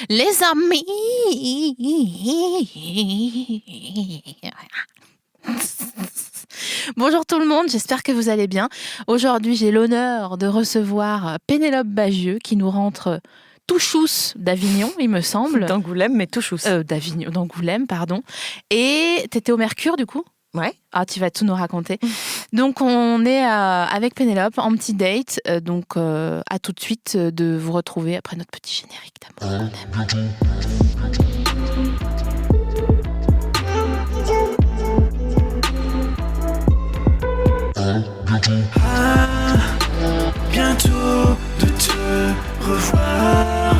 Les amis. Bonjour tout le monde, j'espère que vous allez bien. Aujourd'hui, j'ai l'honneur de recevoir Pénélope Bagieux qui nous rentre tout chousse d'Avignon, il me semble. D'Angoulême, mais tout chousse. D'Angoulême, pardon. Et t'étais au Mercure, du coup ? Ouais. Ah, tu vas tout nous raconter. Donc, on est avec Pénélope en petit date. Donc, à tout de suite de vous retrouver après notre petit générique d'amour qu'on aime. Bientôt de te revoir.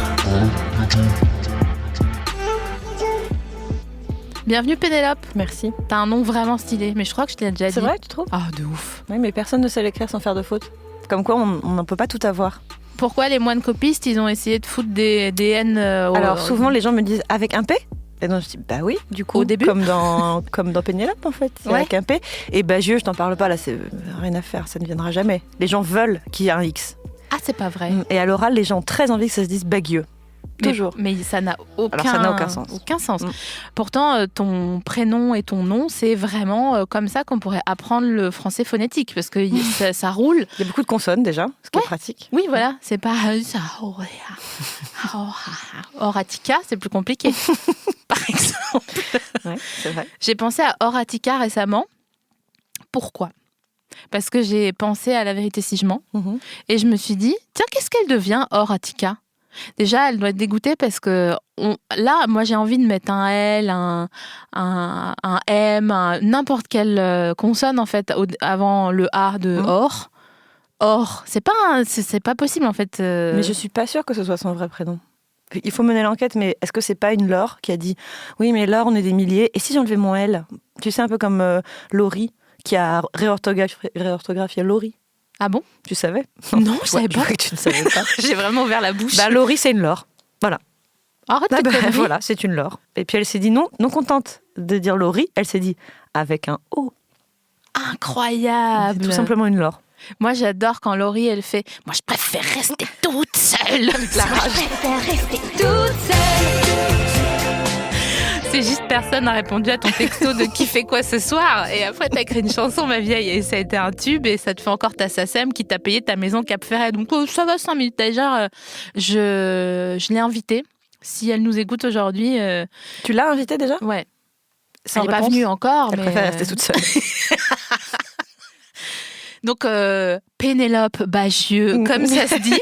Bienvenue Pénélope. Merci. T'as un nom vraiment stylé, mais je crois que je te l'ai déjà dit. C'est vrai, tu trouves ? Ah, de ouf. Oui, mais personne ne sait l'écrire sans faire de faute. Comme quoi, on n'en peut pas tout avoir. Pourquoi les moines copistes, ils ont essayé de foutre des N Alors, souvent, les gens me disent avec un P. Et donc, je dis, bah oui, du coup. Au début. Comme dans Pénélope, en fait. C'est Ouais. avec un P. Et Bagieux, je t'en parle pas, là, c'est rien à faire, ça ne viendra jamais. Les gens veulent qu'il y ait un X. Ah, c'est pas vrai. Et à l'oral, les gens ont très envie que ça se dise Bagieux. Toujours. Mais ça n'a aucun... Alors, ça n'a aucun sens. Aucun sens. Pourtant, ton prénom et ton nom, c'est vraiment comme ça qu'on pourrait apprendre le français phonétique, parce que ça roule. Il y a beaucoup de consonnes, déjà, ce qui Ouais. est pratique. Oui, voilà, c'est pas... Horatica, c'est plus compliqué, par exemple. Ouais, c'est vrai. J'ai pensé à Horatica récemment. Pourquoi ? Parce que j'ai pensé à La Vérité si je mens, Mhm. et je me suis dit, tiens, qu'est-ce qu'elle devient, Horatica ? Déjà, elle doit être dégoûtée parce que là, moi, j'ai envie de mettre un L, un M, n'importe quelle consonne, en fait, avant le A de or. Or, c'est pas possible, en fait. Mais je suis pas sûre que ce soit son vrai prénom. Il faut mener l'enquête, mais est-ce que c'est pas une Laure qui a dit « Oui, mais Laure, on est des milliers, et si j'enlevais mon L ?» Tu sais, un peu comme Laurie, qui a réorthographié Laurie. Ah bon ? Tu savais ? Non, je savais Je pas. vois que tu ne savais pas. J'ai vraiment ouvert la bouche. Bah, Laurie, c'est une Laure. Voilà. Arrête Ah tes bah, conneries. voilà, c'est une Laure. Et puis elle s'est dit non contente de dire Laurie, elle s'est dit avec un O. Incroyable. C'est tout simplement une Laure. Moi, j'adore quand Laurie, elle fait « Moi, je préfère rester toute seule. » La rage. Je préfère rester toute seule. C'est juste personne n'a répondu à ton texto de qui fait quoi ce soir. Et après, t'as écrit une chanson, ma vieille, et ça a été un tube, et ça te fait encore ta SACEM qui t'a payé ta maison Cap Ferret. Donc, ça va, 5 minutes. Déjà, je l'ai invitée. Si elle nous écoute aujourd'hui, Tu l'as invitée déjà ? ouais. Sans Elle n'est pas réponse venue encore, Elle mais... préfère rester toute seule. Donc, Pénélope Bagieux, comme ça se dit.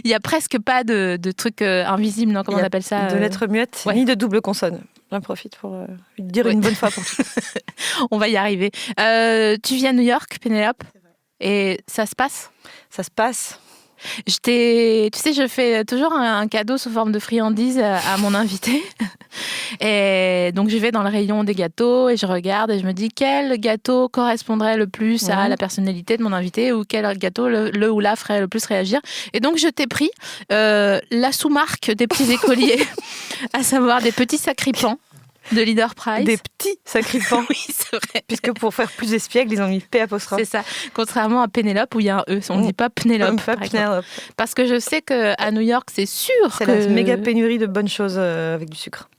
Il n'y a presque pas de trucs invisibles, non ? Comment on appelle ça ? De lettres muettes, ouais. ni de double consonne. J'en profite pour lui dire une bonne fois pour toutes. On va y arriver. Tu vis à New York, Pénélope ? Et ça se passe ? Ça se passe. Tu sais, je fais toujours un cadeau sous forme de friandise à mon invité. Et donc, je vais dans le rayon des gâteaux et je regarde et je me dis quel gâteau correspondrait le plus à la personnalité de mon invité ou quel gâteau le ou la ferait le plus réagir. Et donc, je t'ai pris la sous-marque des petits écoliers, à savoir des petits sacripants de Leader Price. Des petits sacripants. Oui, c'est vrai. Puisque pour faire plus espiègle, ils ont mis P'. C'est ça. Contrairement à Pénélope où il y a un E. On ne dit pas Pénélope. Pas Pénélope. Parce que je sais qu'à New York, c'est sûr C'est que... la méga pénurie de bonnes choses avec du sucre.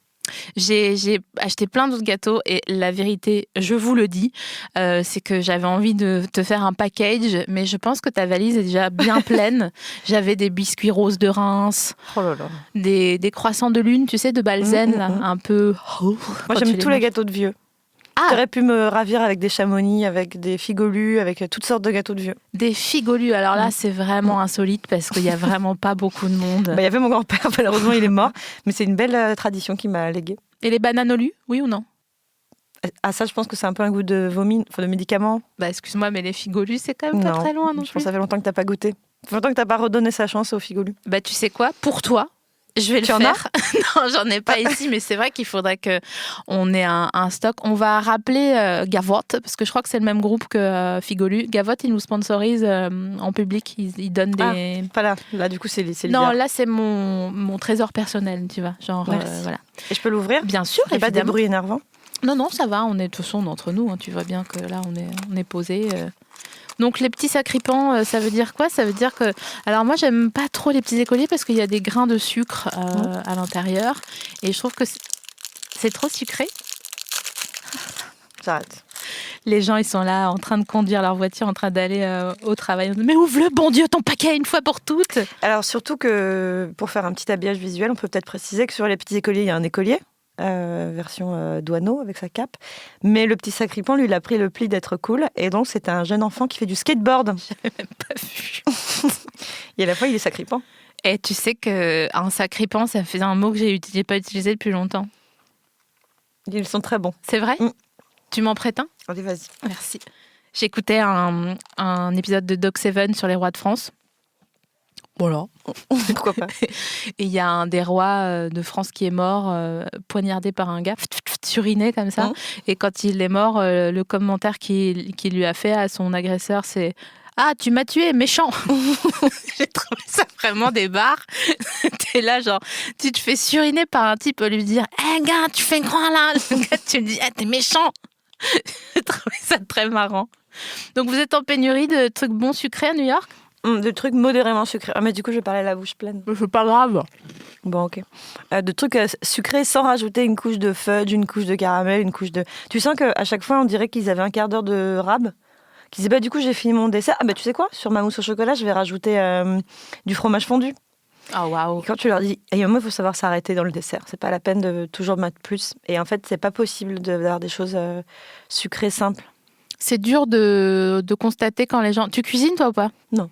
J'ai acheté plein d'autres gâteaux et la vérité, je vous le dis, c'est que j'avais envie de te faire un package, mais je pense que ta valise est déjà bien pleine. J'avais des biscuits roses de Reims, Oh là là. des croissants de lune, tu sais, de Balzen, là, un peu... Moi, j'aime tous les gâteaux de vieux. Ah, T'aurais pu me ravir avec des chamonix, avec des figolus, avec toutes sortes de gâteaux de vieux. des figolus. Alors là, c'est vraiment insolite parce qu'il n'y a vraiment pas beaucoup de monde. Il y avait mon grand-père, malheureusement, il est mort. Mais c'est une belle tradition qu'il m'a léguée. Et les bananes au lu, oui ou non ? Ah, ça, je pense que c'est un peu un goût de vomi, de médicament. Bah, excuse-moi, mais les figolus, c'est quand même pas Non, très loin non je pense plus. que ça fait longtemps que t'as pas goûté. Ça fait longtemps que t'as pas redonné sa chance aux figolus. Bah, tu sais quoi ? Pour toi, je vais Tu le en as faire. Non, j'en ai pas ici, mais c'est vrai qu'il faudrait qu'on ait un stock. On va rappeler Gavotte, parce que je crois que c'est le même groupe que Figolu. Gavotte, il nous sponsorise en public. Il donne des... Pas là. Là, du coup, c'est Non, l'hiver. là, c'est mon trésor personnel, tu vois. Genre, Merci. voilà. Et je peux l'ouvrir ? Bien sûr, Il n'y a pas de évidemment. bruit énervant ? Non, ça va. On est de toute façon entre nous. Hein. Tu vois bien que là, on est posé. Donc les petits sacripants, ça veut dire quoi? Ça veut dire que... Alors moi, j'aime pas trop les petits écoliers parce qu'il y a des grains de sucre à l'intérieur. Et je trouve que c'est trop sucré. J'arrête. Les gens, ils sont là en train de conduire leur voiture, en train d'aller au travail. Mais ouvre-le, bon Dieu, ton paquet une fois pour toutes. Alors surtout que pour faire un petit habillage visuel, on peut peut-être préciser que sur les petits écoliers, il y a un écolier, version douaneau avec sa cape. Mais le petit sacripant, lui, il a pris le pli d'être cool. Et donc, c'est un jeune enfant qui fait du skateboard. J'avais même pas vu. Et à la fois, il est sacripant. Et tu sais qu'un sacripant, ça fait un mot que j'ai pas utilisé depuis longtemps. Ils sont très bons. C'est vrai? Tu m'en prêtes un? Allez, vas-y. Merci. J'écoutais un épisode de Doc Seven sur les rois de France. Voilà. Pourquoi pas? Et il y a un des rois de France qui est mort, poignardé par un gars, suriné comme ça. Et quand il est mort, le commentaire qu'il lui a fait à son agresseur, c'est « Ah, tu m'as tué, méchant !» J'ai trouvé ça vraiment des barres. T'es là, genre, tu te fais suriner par un type, lui dire « Hé, gars, tu fais quoi là ?» Le gars, tu me dis « Ah, t'es méchant !» J'ai trouvé ça très marrant. Donc, vous êtes en pénurie de trucs bons sucrés à New York? De trucs modérément sucrés. Ah, mais du coup, je vais parler la bouche pleine. C'est pas grave. Bon, ok. De trucs sucrés sans rajouter une couche de fudge, une couche de caramel, une couche de... Tu sens qu'à chaque fois, on dirait qu'ils avaient un quart d'heure de rab. Qui disaient, du coup, j'ai fini mon dessert. Ah, tu sais quoi? Sur ma mousse au chocolat, je vais rajouter du fromage fondu. Oh, waouh. Et quand tu leur dis, il faut savoir s'arrêter dans le dessert. C'est pas la peine de toujours mettre plus. Et en fait, c'est pas possible d'avoir des choses sucrées simples. C'est dur de constater quand les gens... Tu cuisines, toi, ou pas? Non.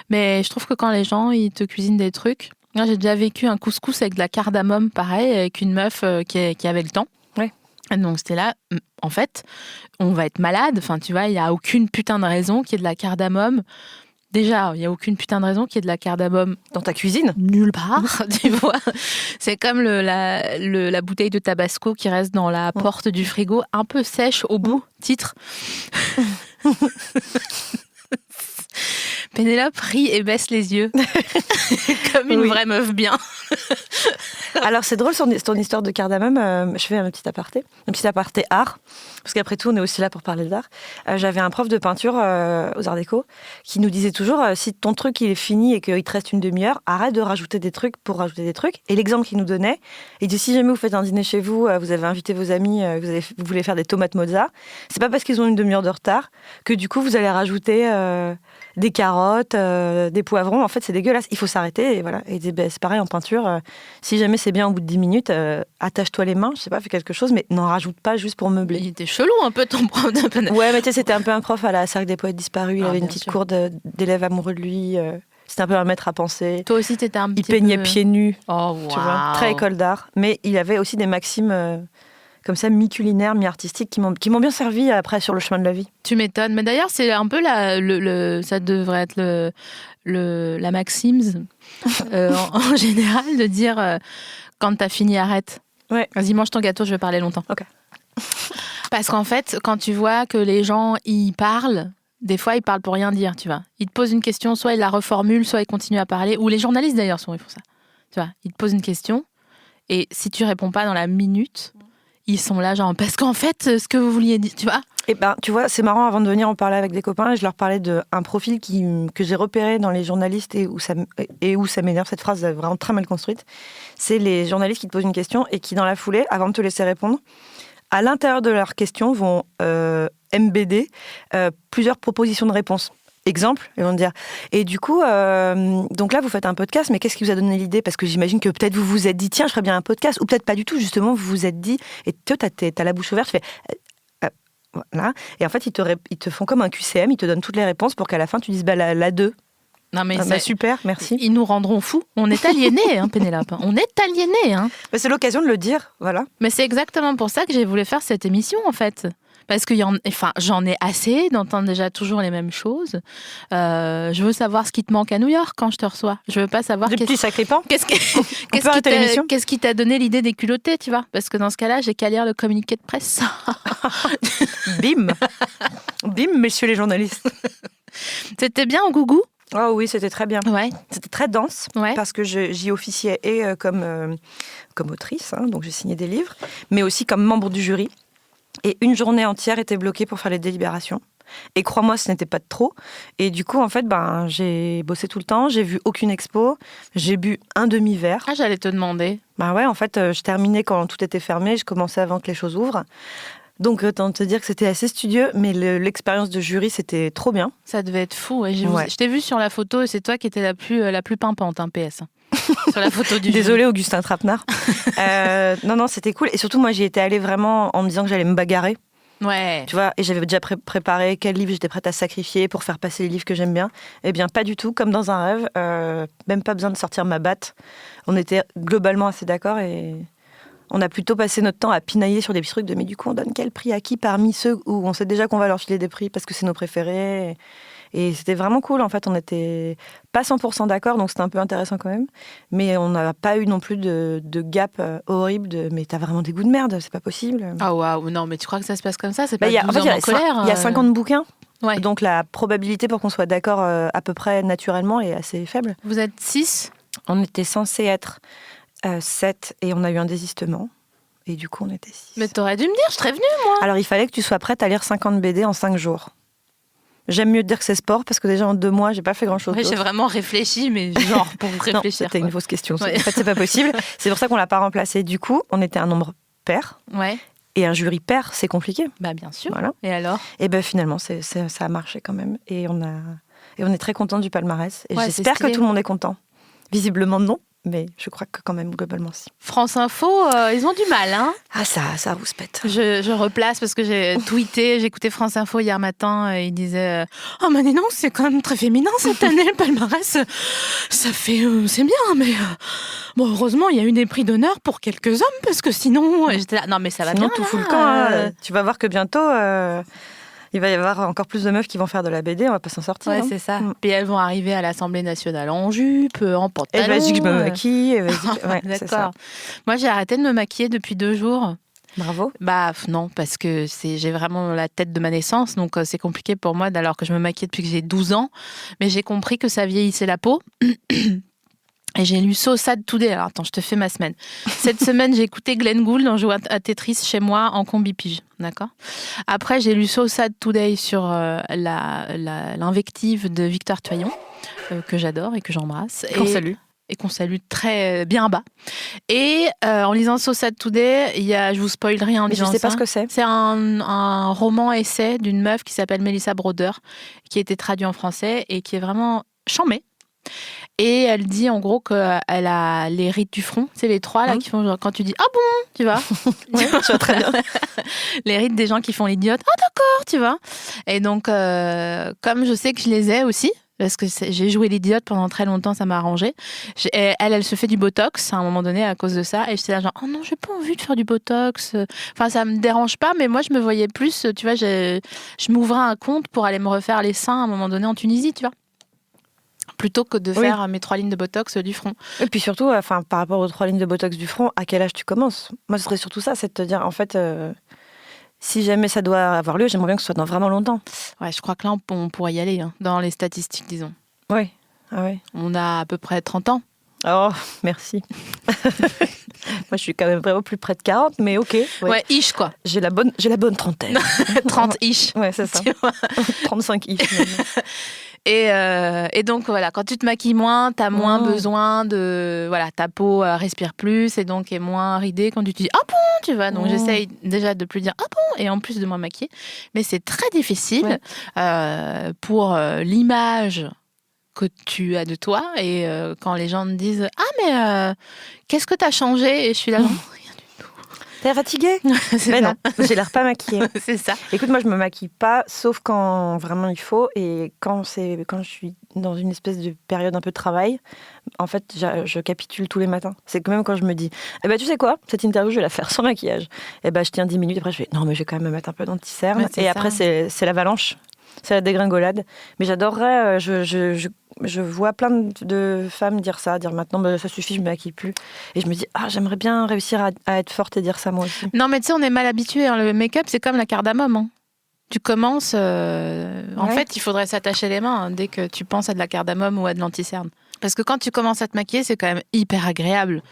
Mais je trouve que quand les gens, ils te cuisinent des trucs... Moi, j'ai déjà vécu un couscous avec de la cardamome, pareil, avec une meuf qui avait le temps. Ouais. Et donc, c'était là... En fait, on va être malade. Enfin, tu vois, il n'y a aucune putain de raison qu'il y ait de la cardamome. Déjà, il n'y a aucune putain de raison qu'il y ait de la cardamome dans ta cuisine. Nulle part, tu vois. C'est comme la bouteille de Tabasco qui reste dans la porte du frigo, un peu sèche au bout, titre. Pénélope rit et baisse les yeux. Comme une vraie meuf bien. Alors, c'est drôle, ton histoire de cardamome. Je fais un petit aparté art. Parce qu'après tout, on est aussi là pour parler d'art. J'avais un prof de peinture aux Arts Déco qui nous disait toujours, si ton truc il est fini et qu'il te reste une demi-heure, arrête de rajouter des trucs pour rajouter des trucs. Et l'exemple qu'il nous donnait, il dit, si jamais vous faites un dîner chez vous, vous avez invité vos amis, vous voulez faire des tomates mozza, c'est pas parce qu'ils ont une demi-heure de retard que du coup, vous allez rajouter des carottes, des poivrons. En fait, c'est dégueulasse. Il faut s'arrêter. Et voilà. Et c'est pareil en peinture. Si jamais c'est bien au bout de 10 minutes, attache-toi les mains. Je sais pas, fais quelque chose, mais n'en rajoute pas juste pour meubler. Il était chelou un peu ton prof de... Ouais, mais tu sais, c'était un peu un prof à la Cercle des Poètes Disparus. Il avait une petite sûr. cour d'élèves amoureux de lui. C'était un peu un maître à penser. Toi aussi, t'étais un petit peu... Il peignait peu... pieds nus. Oh, wow. Tu vois, très école d'art. Mais il avait aussi des maximes comme ça, mi-culinaires, mi-artistiques, qui m'ont bien servi après sur le chemin de la vie. Tu m'étonnes. Mais d'ailleurs, c'est un peu ça devrait être la maxime en général de dire quand t'as fini, arrête. Ouais. Vas-y, mange ton gâteau, je vais parler longtemps. Ok. Parce qu'en fait, quand tu vois que les gens, ils parlent, des fois, ils parlent pour rien dire, tu vois. Ils te posent une question, soit ils la reformulent, soit ils continuent à parler. Ou les journalistes, d'ailleurs, souvent, ils font ça. Tu vois, ils te posent une question, et si tu réponds pas dans la minute, ils sont là, genre, parce qu'en fait, ce que vous vouliez dire, tu vois. Et tu vois, c'est marrant, avant de venir en parler avec des copains, et je leur parlais d'un profil que j'ai repéré dans les journalistes et où ça m'énerve. Cette phrase est vraiment très mal construite. C'est les journalistes qui te posent une question et qui, dans la foulée, avant de te laisser répondre, à l'intérieur de leurs questions, vont MBD plusieurs propositions de réponse. Exemple, ils vont te dire, et du coup, donc là, vous faites un podcast, mais qu'est-ce qui vous a donné l'idée? Parce que j'imagine que peut-être vous vous êtes dit, tiens, je ferais bien un podcast, ou peut-être pas du tout, justement, vous vous êtes dit, et toi, t'as la bouche ouverte, tu fais... voilà. Et en fait, ils te font comme un QCM, ils te donnent toutes les réponses pour qu'à la fin, tu dises, la 2. Non, mais super, merci. Ils nous rendront fous. On est aliénés, hein, Pénélope. On est aliénés. Hein. Mais c'est l'occasion de le dire, voilà. Mais c'est exactement pour ça que j'ai voulu faire cette émission, en fait. Parce que j'en ai assez d'entendre déjà toujours les mêmes choses. Je veux savoir ce qui te manque à New York quand je te reçois. Je veux pas savoir... Des petits sacripants. Qu'est-ce qui t'a donné l'idée des culottés, tu vois? Parce que dans ce cas-là, j'ai qu'à lire le communiqué de presse. Bim. Bim, messieurs les journalistes. C'était bien au gougou? Oh oui, c'était très bien. Ouais. C'était très dense, parce que j'y officiais comme autrice, hein, donc j'ai signé des livres, mais aussi comme membre du jury. Et une journée entière était bloquée pour faire les délibérations. Et crois-moi, ce n'était pas de trop. Et du coup, en fait, j'ai bossé tout le temps, j'ai vu aucune expo, j'ai bu un demi-verre. Ah, j'allais te demander. Ouais, en fait, je terminais quand tout était fermé, je commençais avant que les choses ouvrent. Donc, autant te dire que c'était assez studieux, mais l'expérience de jury, c'était trop bien. Ça devait être fou. Ouais. Ouais. Je t'ai vu sur la photo et c'est toi qui étais la plus pimpante, hein, PS. Sur la photo du Désolée, Augustin Trapenard. Non, c'était cool. Et surtout, moi, j'y étais allée vraiment en me disant que j'allais me bagarrer. Ouais. Tu vois, et j'avais déjà préparé quel livre j'étais prête à sacrifier pour faire passer les livres que j'aime bien. Eh bien, pas du tout, comme dans un rêve. Même pas besoin de sortir ma batte. On était globalement assez d'accord et on a plutôt passé notre temps à pinailler sur des petits trucs de mais du coup, on donne quel prix à qui parmi ceux où on sait déjà qu'on va leur filer des prix parce que c'est nos préférés. Et c'était vraiment cool. En fait, on n'était pas 100% d'accord, donc c'était un peu intéressant quand même. Mais on n'a pas eu non plus de gap horrible de mais t'as vraiment des goûts de merde, c'est pas possible. Ah waouh, non, mais tu crois que ça se passe comme ça? C'est pas 12 en hommes en colère. Il y a 50 bouquins. Ouais. Donc la probabilité pour qu'on soit d'accord à peu près naturellement est assez faible. Vous êtes 6? On était censé être 7 et on a eu un désistement. Et du coup, on était 6. Mais t'aurais dû me dire, je serais venue, moi. Alors, il fallait que tu sois prête à lire 50 BD en 5 jours. J'aime mieux dire que c'est sport parce que déjà en 2 mois, j'ai pas fait grand-chose. Ouais, j'ai vraiment réfléchi, mais genre pour réfléchir. Non, c'était quoi. une fausse question. Ouais. En fait, c'est pas possible. C'est pour ça qu'on l'a pas remplacé. Du coup, on était un nombre pair. Ouais, Et un jury pair, c'est compliqué. bah bien sûr. Voilà. Et alors? Et ben finalement, ça a marché quand même. Et on est très content du palmarès. Et Ouais, j'espère c'est stylé. que tout le monde est content. Visiblement, non. Mais je crois que quand même, globalement, si. France Info, ils ont du mal, hein. Ah, ça rouspète. Je replace parce que j'ai tweeté, j'ai écouté France Info hier matin et ils disaient oh mais non, c'est quand même très féminin cette année le palmarès, ça fait c'est bien mais bon heureusement il y a eu des prix d'honneur pour quelques hommes parce que sinon j'étais là non mais ça va Sinon, bien tout là, fout le camp. Tu vas voir que bientôt, il va y avoir encore plus de meufs qui vont faire de la BD. On va pas s'en sortir. Ouais, hein. c'est ça. Puis elles vont arriver à l'Assemblée nationale en jupe, en pantalon. Et vas-y que je me maquille. Ouais, c'est ça. D'accord. Moi, j'ai arrêté de me maquiller depuis 2 jours. Bravo. Bah non, parce que j'ai vraiment la tête de ma naissance, donc c'est compliqué pour moi alors que je me maquille depuis que j'ai 12 ans. Mais j'ai compris que ça vieillissait la peau. Et j'ai lu So Sad Today. Alors attends, je te fais ma semaine. Cette semaine, j'ai écouté Glenn Gould en jouant à Tetris chez moi en combi-pige. D'accord. Après, j'ai lu So Sad Today sur l'invective de Victor Tuaillon, que j'adore et que j'embrasse. Qu'on salue. Et qu'on salue très bien bas. Et en lisant So Sad Today, je vous spoil rien en Mais disant je sais ça. pas ce que c'est. C'est un roman-essai d'une meuf qui s'appelle Melissa Broder, qui a été traduit en français et qui est vraiment chambée. Et elle dit en gros qu'elle a les rides du front, c'est les 3 là qui font genre quand tu dis ah bon, tu vois. Ouais, je vois très bien. Les rides des gens qui font l'idiote. Ah d'accord, tu vois. Et donc comme je sais que je les ai aussi parce que j'ai joué l'idiote pendant très longtemps, ça m'a arrangé. Elle se fait du botox à un moment donné à cause de ça et j'étais là genre oh non, j'ai pas envie de faire du botox. Enfin ça me dérange pas mais moi je me voyais plus, tu vois, je m'ouvrais un compte pour aller me refaire les seins à un moment donné en Tunisie, tu vois. Plutôt que de faire mes 3 lignes de botox du front. Et puis surtout, par rapport aux 3 lignes de botox du front, à quel âge tu commences? Moi, ce serait surtout ça, c'est de te dire, en fait, si jamais ça doit avoir lieu, j'aimerais bien que ce soit dans vraiment longtemps. Ouais, je crois que là, on pourrait y aller, hein, dans les statistiques, disons. Oui. Ah ouais. On a à peu près 30 ans. Oh, merci. Moi, je suis quand même vraiment plus près de 40, mais ok. Ouais, ish, quoi. J'ai la bonne trentaine. 30 ish. Ouais, c'est ça. 35 ish. Et donc, voilà, quand tu te maquilles moins, t'as moins besoin de... Voilà, ta peau respire plus et donc est moins ridée quand tu te dis « Ah bon ?» tu vois. Donc, j'essaye déjà de plus dire « Ah bon ?» et en plus de moins maquiller. Mais c'est très difficile pour l'image que tu as de toi et quand les gens me disent « Ah, mais qu'est-ce que t'as changé ?» Et je suis là, non, rien du tout. T'es fatiguée? Mais non, j'ai l'air pas maquillée. C'est ça. Écoute, moi, je me maquille pas, sauf quand vraiment il faut. Et quand je suis dans une espèce de période un peu de travail, en fait, je capitule tous les matins. C'est quand même quand je me dis, eh ben, tu sais quoi, cette interview, je vais la faire sans maquillage. Eh ben, je tiens 10 minutes, après, je fais, non, mais je vais quand même me mettre un peu d'anti-cerne. Ouais, et après, c'est l'avalanche. C'est la dégringolade. Mais j'adorerais, je vois plein de femmes dire maintenant, bah, ça suffit, je me maquille plus. Et je me dis, j'aimerais bien réussir à être forte et dire ça moi aussi. Non, mais tu sais, on est mal habitué. Hein. Le make-up, c'est comme la cardamome. Hein. Tu commences... En fait, il faudrait s'attacher les mains dès que tu penses à de la cardamome ou à de l'anti-cerne. Parce que quand tu commences à te maquiller, c'est quand même hyper agréable.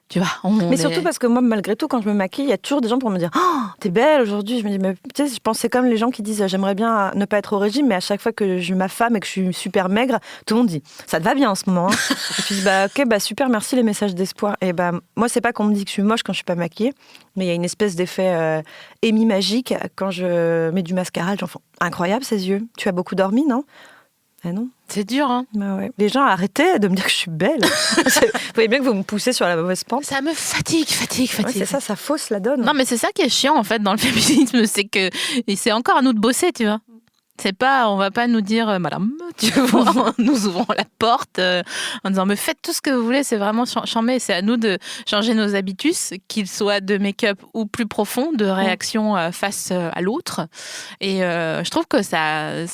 Tu vois, Mais surtout parce que moi, malgré tout, quand je me maquille, il y a toujours des gens pour me dire « Oh, t'es belle aujourd'hui !» Je me dis, mais tu sais, je pense que c'est comme les gens qui disent « J'aimerais bien ne pas être au régime », mais à chaque fois que je m'affame et que je suis super maigre, tout le monde dit « Ça te va bien en ce moment ?» Et puis, ok, super, merci les messages d'espoir. Et moi, c'est pas qu'on me dit que je suis moche quand je suis pas maquillée, mais il y a une espèce d'effet Amy magique quand je mets du mascara. Les gens font « Incroyable ces yeux, tu as beaucoup dormi, non ?» Ah non. C'est dur, hein. Ouais. Les gens, arrêtez de me dire que je suis belle. Vous voyez bien que vous me poussez sur la mauvaise pente. Ça me fatigue. Ouais, c'est ça fausse la donne. Non, mais c'est ça qui est chiant, en fait, dans le féminisme, c'est que c'est encore à nous de bosser, tu vois. C'est pas, on va pas nous dire, madame, tu vois, en nous ouvrant la porte, en disant, mais faites tout ce que vous voulez, c'est vraiment chambé. C'est à nous de changer nos habitus, qu'ils soient de make-up ou plus profonds, de réaction face à l'autre. Et je trouve que ça,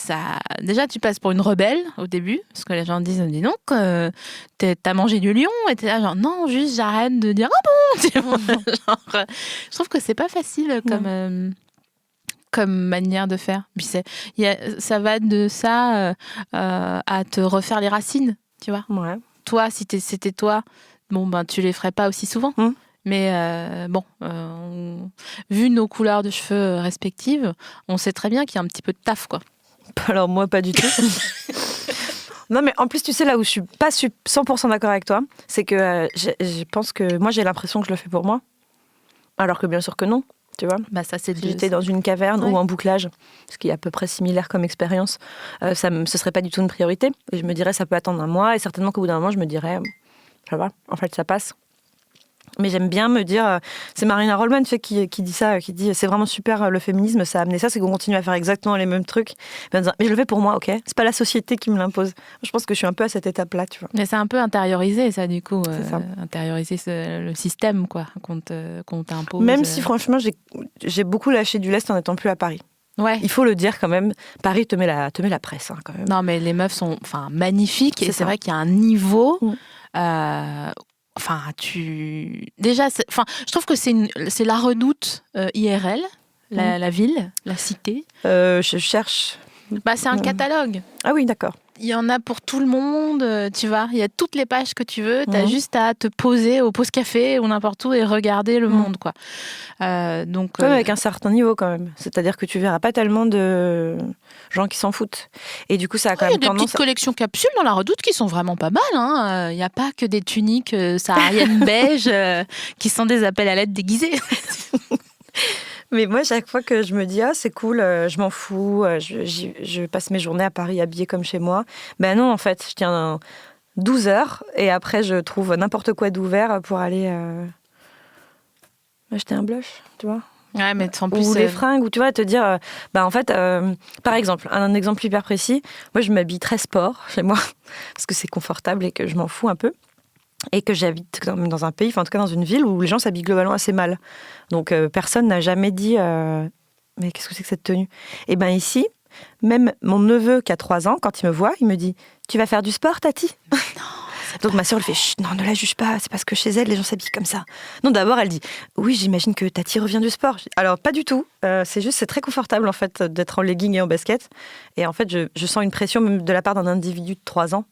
déjà, tu passes pour une rebelle au début, parce que les gens disent, dis donc, t'as mangé du lion, et t'es là, genre, non, juste j'arrête de dire, ah bon, tu vois, genre, je trouve que c'est pas facile comme manière de faire. Puis ça va de ça à te refaire les racines, tu vois. Ouais. Toi, si c'était toi, bon, ben, tu les ferais pas aussi souvent. Mais vu nos couleurs de cheveux respectives, on sait très bien qu'il y a un petit peu de taf, quoi. Alors moi, pas du tout. Non, mais en plus, tu sais, là où je suis pas 100% d'accord avec toi, c'est que je pense que moi, j'ai l'impression que je le fais pour moi. Alors que bien sûr que non. Tu vois, ça, c'est si j'étais dans une caverne ou en bouclage, ce qui est à peu près similaire comme expérience, ce serait pas du tout une priorité. Et je me dirais, ça peut attendre un mois, et certainement qu'au bout d'un moment, je me dirais, ça va, en fait, ça passe. Mais j'aime bien me dire, c'est Marina Rollman qui dit ça, qui dit, c'est vraiment super le féminisme, ça a amené ça, c'est qu'on continue à faire exactement les mêmes trucs. Mais je le fais pour moi, ok ? C'est pas la société qui me l'impose. Je pense que je suis un peu à cette étape-là, tu vois. Mais c'est un peu intériorisé, ça, du coup. Intérioriser le système, quoi, qu'on t'impose. Même si, franchement, j'ai beaucoup lâché du lest en n'étant plus à Paris. Ouais. Il faut le dire quand même. Paris te met la presse, hein, quand même. Non, mais les meufs sont magnifiques, et c'est vrai qu'il y a un niveau... je trouve que c'est la Redoute IRL, la ville, la cité. Je cherche. C'est un catalogue. Ah oui, d'accord. Il y en a pour tout le monde, tu vois. Il y a toutes les pages que tu veux. Tu as juste à te poser au pause café ou n'importe où et regarder le monde, quoi. Donc, avec un certain niveau, quand même. C'est-à-dire que tu verras pas tellement de gens qui s'en foutent. Et du coup, ça a quand même tendance... Il y a des petites collections capsules dans la Redoute qui sont vraiment pas mal. Hein. Il n'y a pas que des tuniques sahariennes beige qui sont des appels à l'aide déguisés. Mais moi, chaque fois que je me dis « Ah, c'est cool, je m'en fous, je passe mes journées à Paris habillée comme chez moi », ben non, en fait, je tiens 12 heures et après, je trouve n'importe quoi d'ouvert pour aller acheter un blush, tu vois. Ouais, mais en plus, ou les fringues, ou tu vois, te dire... en fait, par exemple, un exemple hyper précis, moi, je m'habille très sport chez moi parce que c'est confortable et que je m'en fous un peu. Et que j'habite dans un pays, enfin en tout cas dans une ville où les gens s'habillent globalement assez mal. Donc personne n'a jamais dit mais qu'est-ce que c'est que cette tenue ? Et bien ici, même mon neveu qui a 3 ans, quand il me voit, il me dit « Tu vas faire du sport, Tati ?» Donc ma sœur lui fait « Chut, non, ne la juge pas, c'est parce que chez elle, les gens s'habillent comme ça. » Non, d'abord elle dit « Oui, j'imagine que Tati revient du sport. » Alors pas du tout, c'est très confortable en fait d'être en legging et en basket. Et en fait, je sens une pression même de la part d'un individu de 3 ans.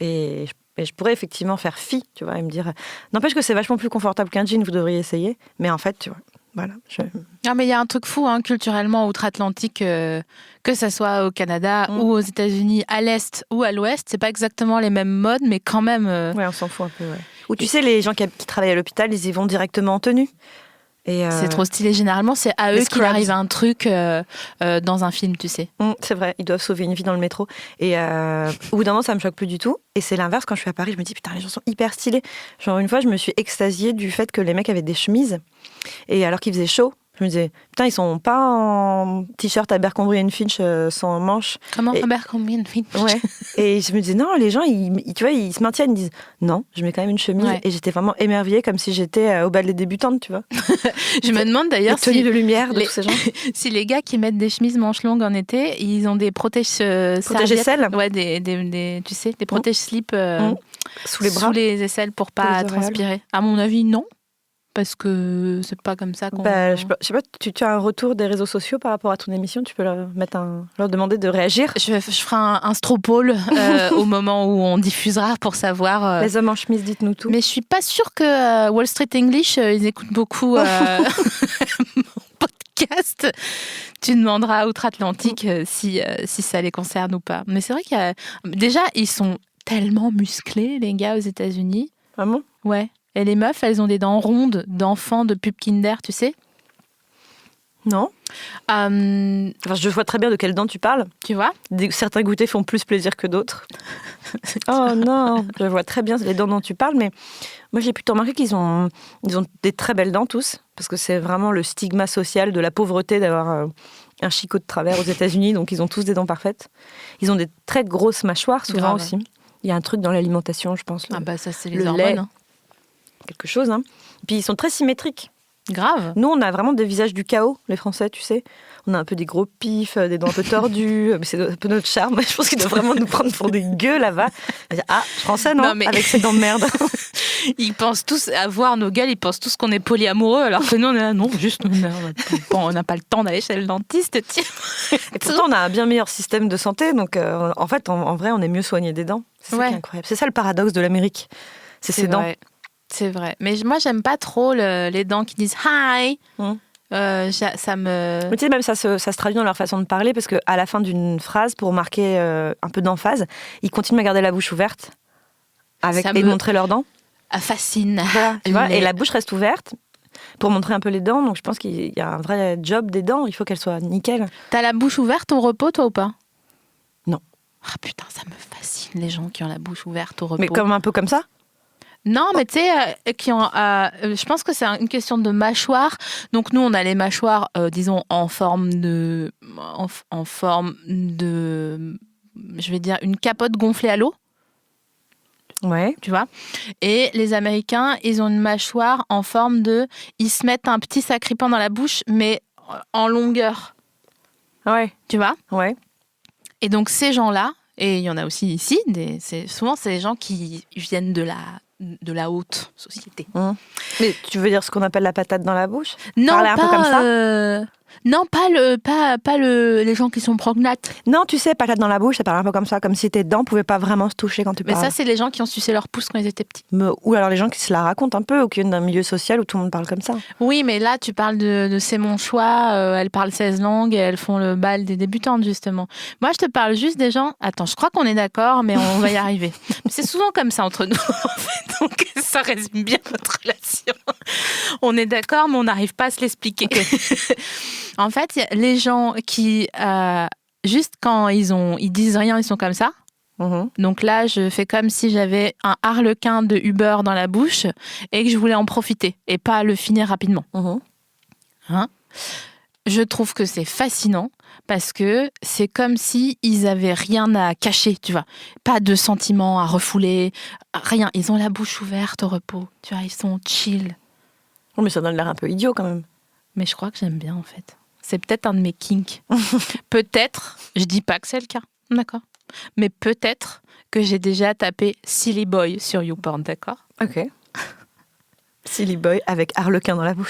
Et je pourrais effectivement faire fi, tu vois, et me dire... N'empêche que c'est vachement plus confortable qu'un jean, vous devriez essayer. Mais en fait, tu vois, voilà. Non, mais il y a un truc fou, hein, culturellement, outre-Atlantique, que ça soit au Canada ou aux États-Unis, à l'Est ou à l'Ouest. C'est pas exactement les mêmes modes, mais quand même... Ouais, on s'en fout un peu, ouais. Ou tu sais, les gens qui travaillent à l'hôpital, ils y vont directement en tenue. Et c'est trop stylé. Généralement, c'est à eux qu'il arrive un truc dans un film, tu sais. C'est vrai, ils doivent sauver une vie dans le métro. Et au bout d'un moment, ça me choque plus du tout. Et c'est l'inverse, quand je suis à Paris, je me dis, putain, les gens sont hyper stylés. Genre, une fois, je me suis extasiée du fait que les mecs avaient des chemises. Et alors qu'il faisait chaud, je me disais, putain, ils sont pas en t-shirt Abercrombie & Fitch sans manches. Comment Abercrombie & Fitch ? Ouais. Et je me disais, non, les gens, tu vois, ils se maintiennent, ils disent, non, je mets quand même une chemise. Ouais. Et j'étais vraiment émerveillée, comme si j'étais au bal des débutantes, tu vois. Je me demande d'ailleurs si... de lumière de tous ces gens. Si les gars qui mettent des chemises manches longues en été, ils ont des protège-aisselles. Ouais, tu sais, des protège-slips sous les bras. Sous les aisselles pour pas transpirer. À mon avis, non. parce que c'est pas comme ça qu'on... Je sais pas, tu as un retour des réseaux sociaux par rapport à ton émission? Tu peux leur demander de réagir? Je ferai un stropole au moment où on diffusera pour savoir... Les hommes en chemise, dites-nous tout. Mais je suis pas sûre que Wall Street English, ils écoutent beaucoup mon podcast. Tu demanderas à Outre-Atlantique si ça les concerne ou pas. Mais c'est vrai qu'il y a... Déjà, ils sont tellement musclés, les gars, aux États-Unis. Vraiment? Ouais. Et les meufs, elles ont des dents rondes d'enfants de pub Kinder, tu sais? Non. Je vois très bien de quelles dents tu parles. Tu vois? Certains goûters font plus plaisir que d'autres. Oh non, je vois très bien les dents dont tu parles, mais moi j'ai plutôt remarqué qu'ils ont des très belles dents tous, parce que c'est vraiment le stigma social de la pauvreté d'avoir un chicot de travers aux États-Unis, donc ils ont tous des dents parfaites. Ils ont des très grosses mâchoires souvent. Grave. Aussi. Il y a un truc dans l'alimentation, je pense. Ça c'est les le hormones. Lait, quelque chose. Hein. Puis ils sont très symétriques. Grave. Nous, on a vraiment des visages du chaos, les Français, tu sais. On a un peu des gros pifs, des dents un peu tordues. Mais c'est un peu notre charme. Je pense qu'ils doivent vraiment nous prendre pour des gueux là-bas. Ah, Français, non mais... Avec ces dents de merde. Ils pensent tous, à voir nos gueules, ils pensent tous qu'on est polyamoureux, alors que nous, on est là, non, juste, on n'a pas le temps d'aller chez le dentiste. Et pourtant, on a un bien meilleur système de santé. Donc, en fait, en vrai, on est mieux soigné des dents. C'est ça qui est incroyable. C'est ça le paradoxe de l'Amérique. C'est ses dents. C'est vrai. Mais moi, j'aime pas trop les dents qui disent « hi ». Ça me... Mais tu sais, même ça se traduit dans leur façon de parler, parce qu'à la fin d'une phrase, pour marquer un peu d'emphase, ils continuent à garder la bouche ouverte et montrer leurs dents. Fascine. Voilà, tu vois, et la bouche reste ouverte pour montrer un peu les dents. Donc je pense qu'il y a un vrai job des dents. Il faut qu'elles soient nickel. T'as la bouche ouverte au repos, toi, ou pas? Non. Ah putain, ça me fascine, les gens qui ont la bouche ouverte au repos. Mais un peu comme ça? Non, mais tu sais, je pense que c'est une question de mâchoire. Donc nous, on a les mâchoires, disons, en forme de, je vais dire, une capote gonflée à l'eau. Ouais. Tu vois. Et les Américains, ils ont une mâchoire en forme de... Ils se mettent un petit sacripant dans la bouche, mais en longueur. Ouais. Tu vois. Ouais. Et donc ces gens-là, et il y en a aussi ici, souvent c'est les gens qui viennent de la haute société. Mais tu veux dire ce qu'on appelle la patate dans la bouche? Non, parler un peu comme ça? Non, pas les gens qui sont prognates. Non, tu sais, patate dans la bouche, ça parle un peu comme ça, comme si tes dents pouvaient pas vraiment se toucher quand tu parles. Mais ça, c'est les gens qui ont sucé leur pouce quand ils étaient petits. Ou alors les gens qui se la racontent un peu, ou qui viennent d'un milieu social où tout le monde parle comme ça. Oui, mais là, tu parles de C'est mon choix, elles parlent 16 langues et elles font le bal des débutantes, justement. Moi, je te parle juste des gens... Attends, je crois qu'on est d'accord, mais on va y arriver. C'est souvent comme ça entre nous, en fait. Donc, ça résume bien notre relation. On est d'accord, mais on n'arrive pas à se l'expliquer. Okay. En fait, les gens qui, juste quand ils disent rien, ils sont comme ça. Donc là, je fais comme si j'avais un harlequin de Uber dans la bouche et que je voulais en profiter et pas le finir rapidement. Hein? Je trouve que c'est fascinant parce que c'est comme si ils avaient rien à cacher, tu vois. Pas de sentiments à refouler, rien. Ils ont la bouche ouverte au repos, tu vois, ils sont chill. Oh, mais ça donne l'air un peu idiot quand même. Mais je crois que j'aime bien en fait. C'est peut-être un de mes kinks. Peut-être, je dis pas que c'est le cas, d'accord. Mais peut-être que j'ai déjà tapé Silly Boy sur YouPorn, d'accord. Ok. Silly Boy avec harlequin dans la bouche.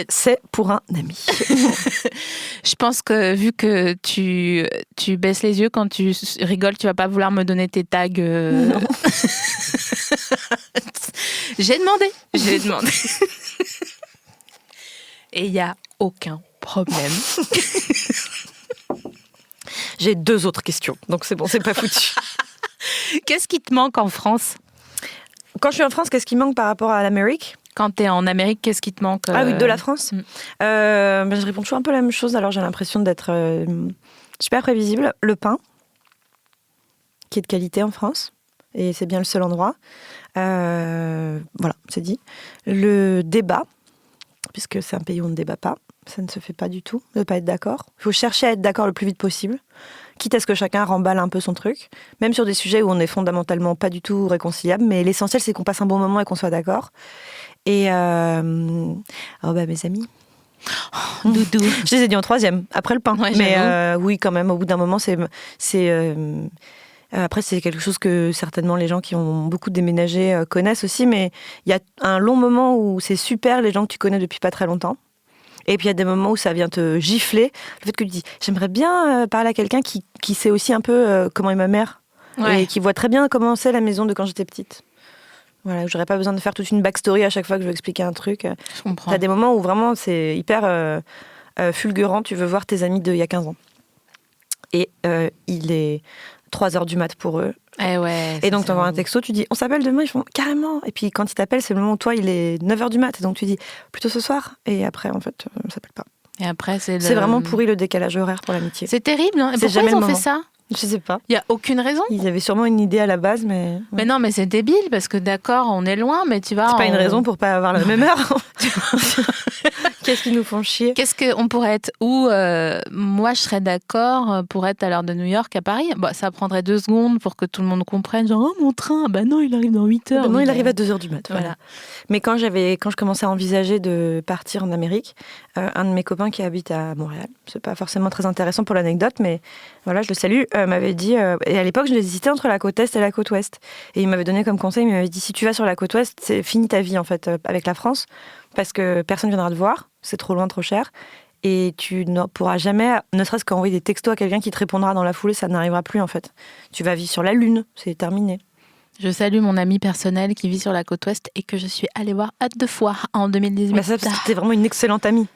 C'est pour un ami. Je pense que vu que tu baisses les yeux quand tu rigoles, tu vas pas vouloir me donner tes tags. Non. J'ai demandé. Et il n'y a aucun problème. J'ai 2 autres questions, donc c'est bon, c'est pas foutu. Qu'est-ce qui te manque en France? Quand je suis en France, qu'est-ce qui manque par rapport à l'Amérique? Quand tu es en Amérique, qu'est-ce qui te manque Ah oui, de la France. Je réponds toujours un peu la même chose, alors j'ai l'impression d'être super prévisible. Le pain, qui est de qualité en France, et c'est bien le seul endroit. Voilà, c'est dit. Le débat, puisque c'est un pays où on ne débat pas, ça ne se fait pas du tout, de ne pas être d'accord. Il faut chercher à être d'accord le plus vite possible, quitte à ce que chacun remballe un peu son truc, même sur des sujets où on est fondamentalement pas du tout réconciliable, mais l'essentiel c'est qu'on passe un bon moment et qu'on soit d'accord. Et mes amis. Oh, doudou. Je les ai dit en 3e, après le pain. Ouais, mais oui, quand même, au bout d'un moment, c'est Après, c'est quelque chose que certainement les gens qui ont beaucoup déménagé connaissent aussi, mais il y a un long moment où c'est super les gens que tu connais depuis pas très longtemps. Et puis il y a des moments où ça vient te gifler. Le fait que tu dis, j'aimerais bien parler à quelqu'un qui sait aussi un peu comment est ma mère. Ouais. Et qui voit très bien comment c'est la maison de quand j'étais petite. Voilà, j'aurais pas besoin de faire toute une backstory à chaque fois que je veux expliquer un truc. Je comprends. T'as des moments où vraiment c'est hyper fulgurant, tu veux voir tes amis d'il y a 15 ans. Et il est 3h du mat pour eux. Eh ouais, Et donc ça, t'envoies c'est un texto, tu dis on s'appelle demain, ils font carrément. Et puis quand ils t'appellent, c'est le moment où toi il est 9h du mat. Et donc tu dis plutôt ce soir. Et après en fait, on s'appelle pas. Et après, c'est vraiment pourri le décalage horaire pour l'amitié. C'est terrible. Hein. Et C'est pourquoi jamais ils ont le fait moment. ça? Je sais pas. Il y a aucune raison. Ils avaient sûrement une idée à la base, mais. Mais non, mais c'est débile parce que d'accord, on est loin, mais tu vois. C'est pas une raison pour pas avoir la même heure. Qu'est-ce qu'ils nous font chier? Qu'est-ce qu'on pourrait être où moi, je serais d'accord pour être à l'heure de New York à Paris. Bah, ça prendrait 2 secondes pour que tout le monde comprenne. Genre, oh, mon train, bah non, il arrive dans 8 heures. Non, Oui, il bah, arrive à 2h du mat. Voilà. Mais quand je commençais à envisager de partir en Amérique, un de mes copains qui habite à Montréal, c'est pas forcément très intéressant pour l'anecdote, mais voilà, je le salue, m'avait dit, et à l'époque, je hésitais entre la côte Est et la côte Ouest. Et il m'avait donné comme conseil, il m'avait dit, si tu vas sur la côte Ouest, c'est fini ta vie, en fait, avec la France, parce que personne viendra te voir, c'est trop loin, trop cher, et tu ne pourras jamais, ne serait-ce qu'envoyer des textos à quelqu'un qui te répondra dans la foulée, ça n'arrivera plus, en fait. Tu vas vivre sur la Lune, c'est terminé. Je salue mon ami personnel qui vit sur la côte ouest et que je suis allée voir à 2 fois en 2018. Bah ça, c'était vraiment une excellente amie.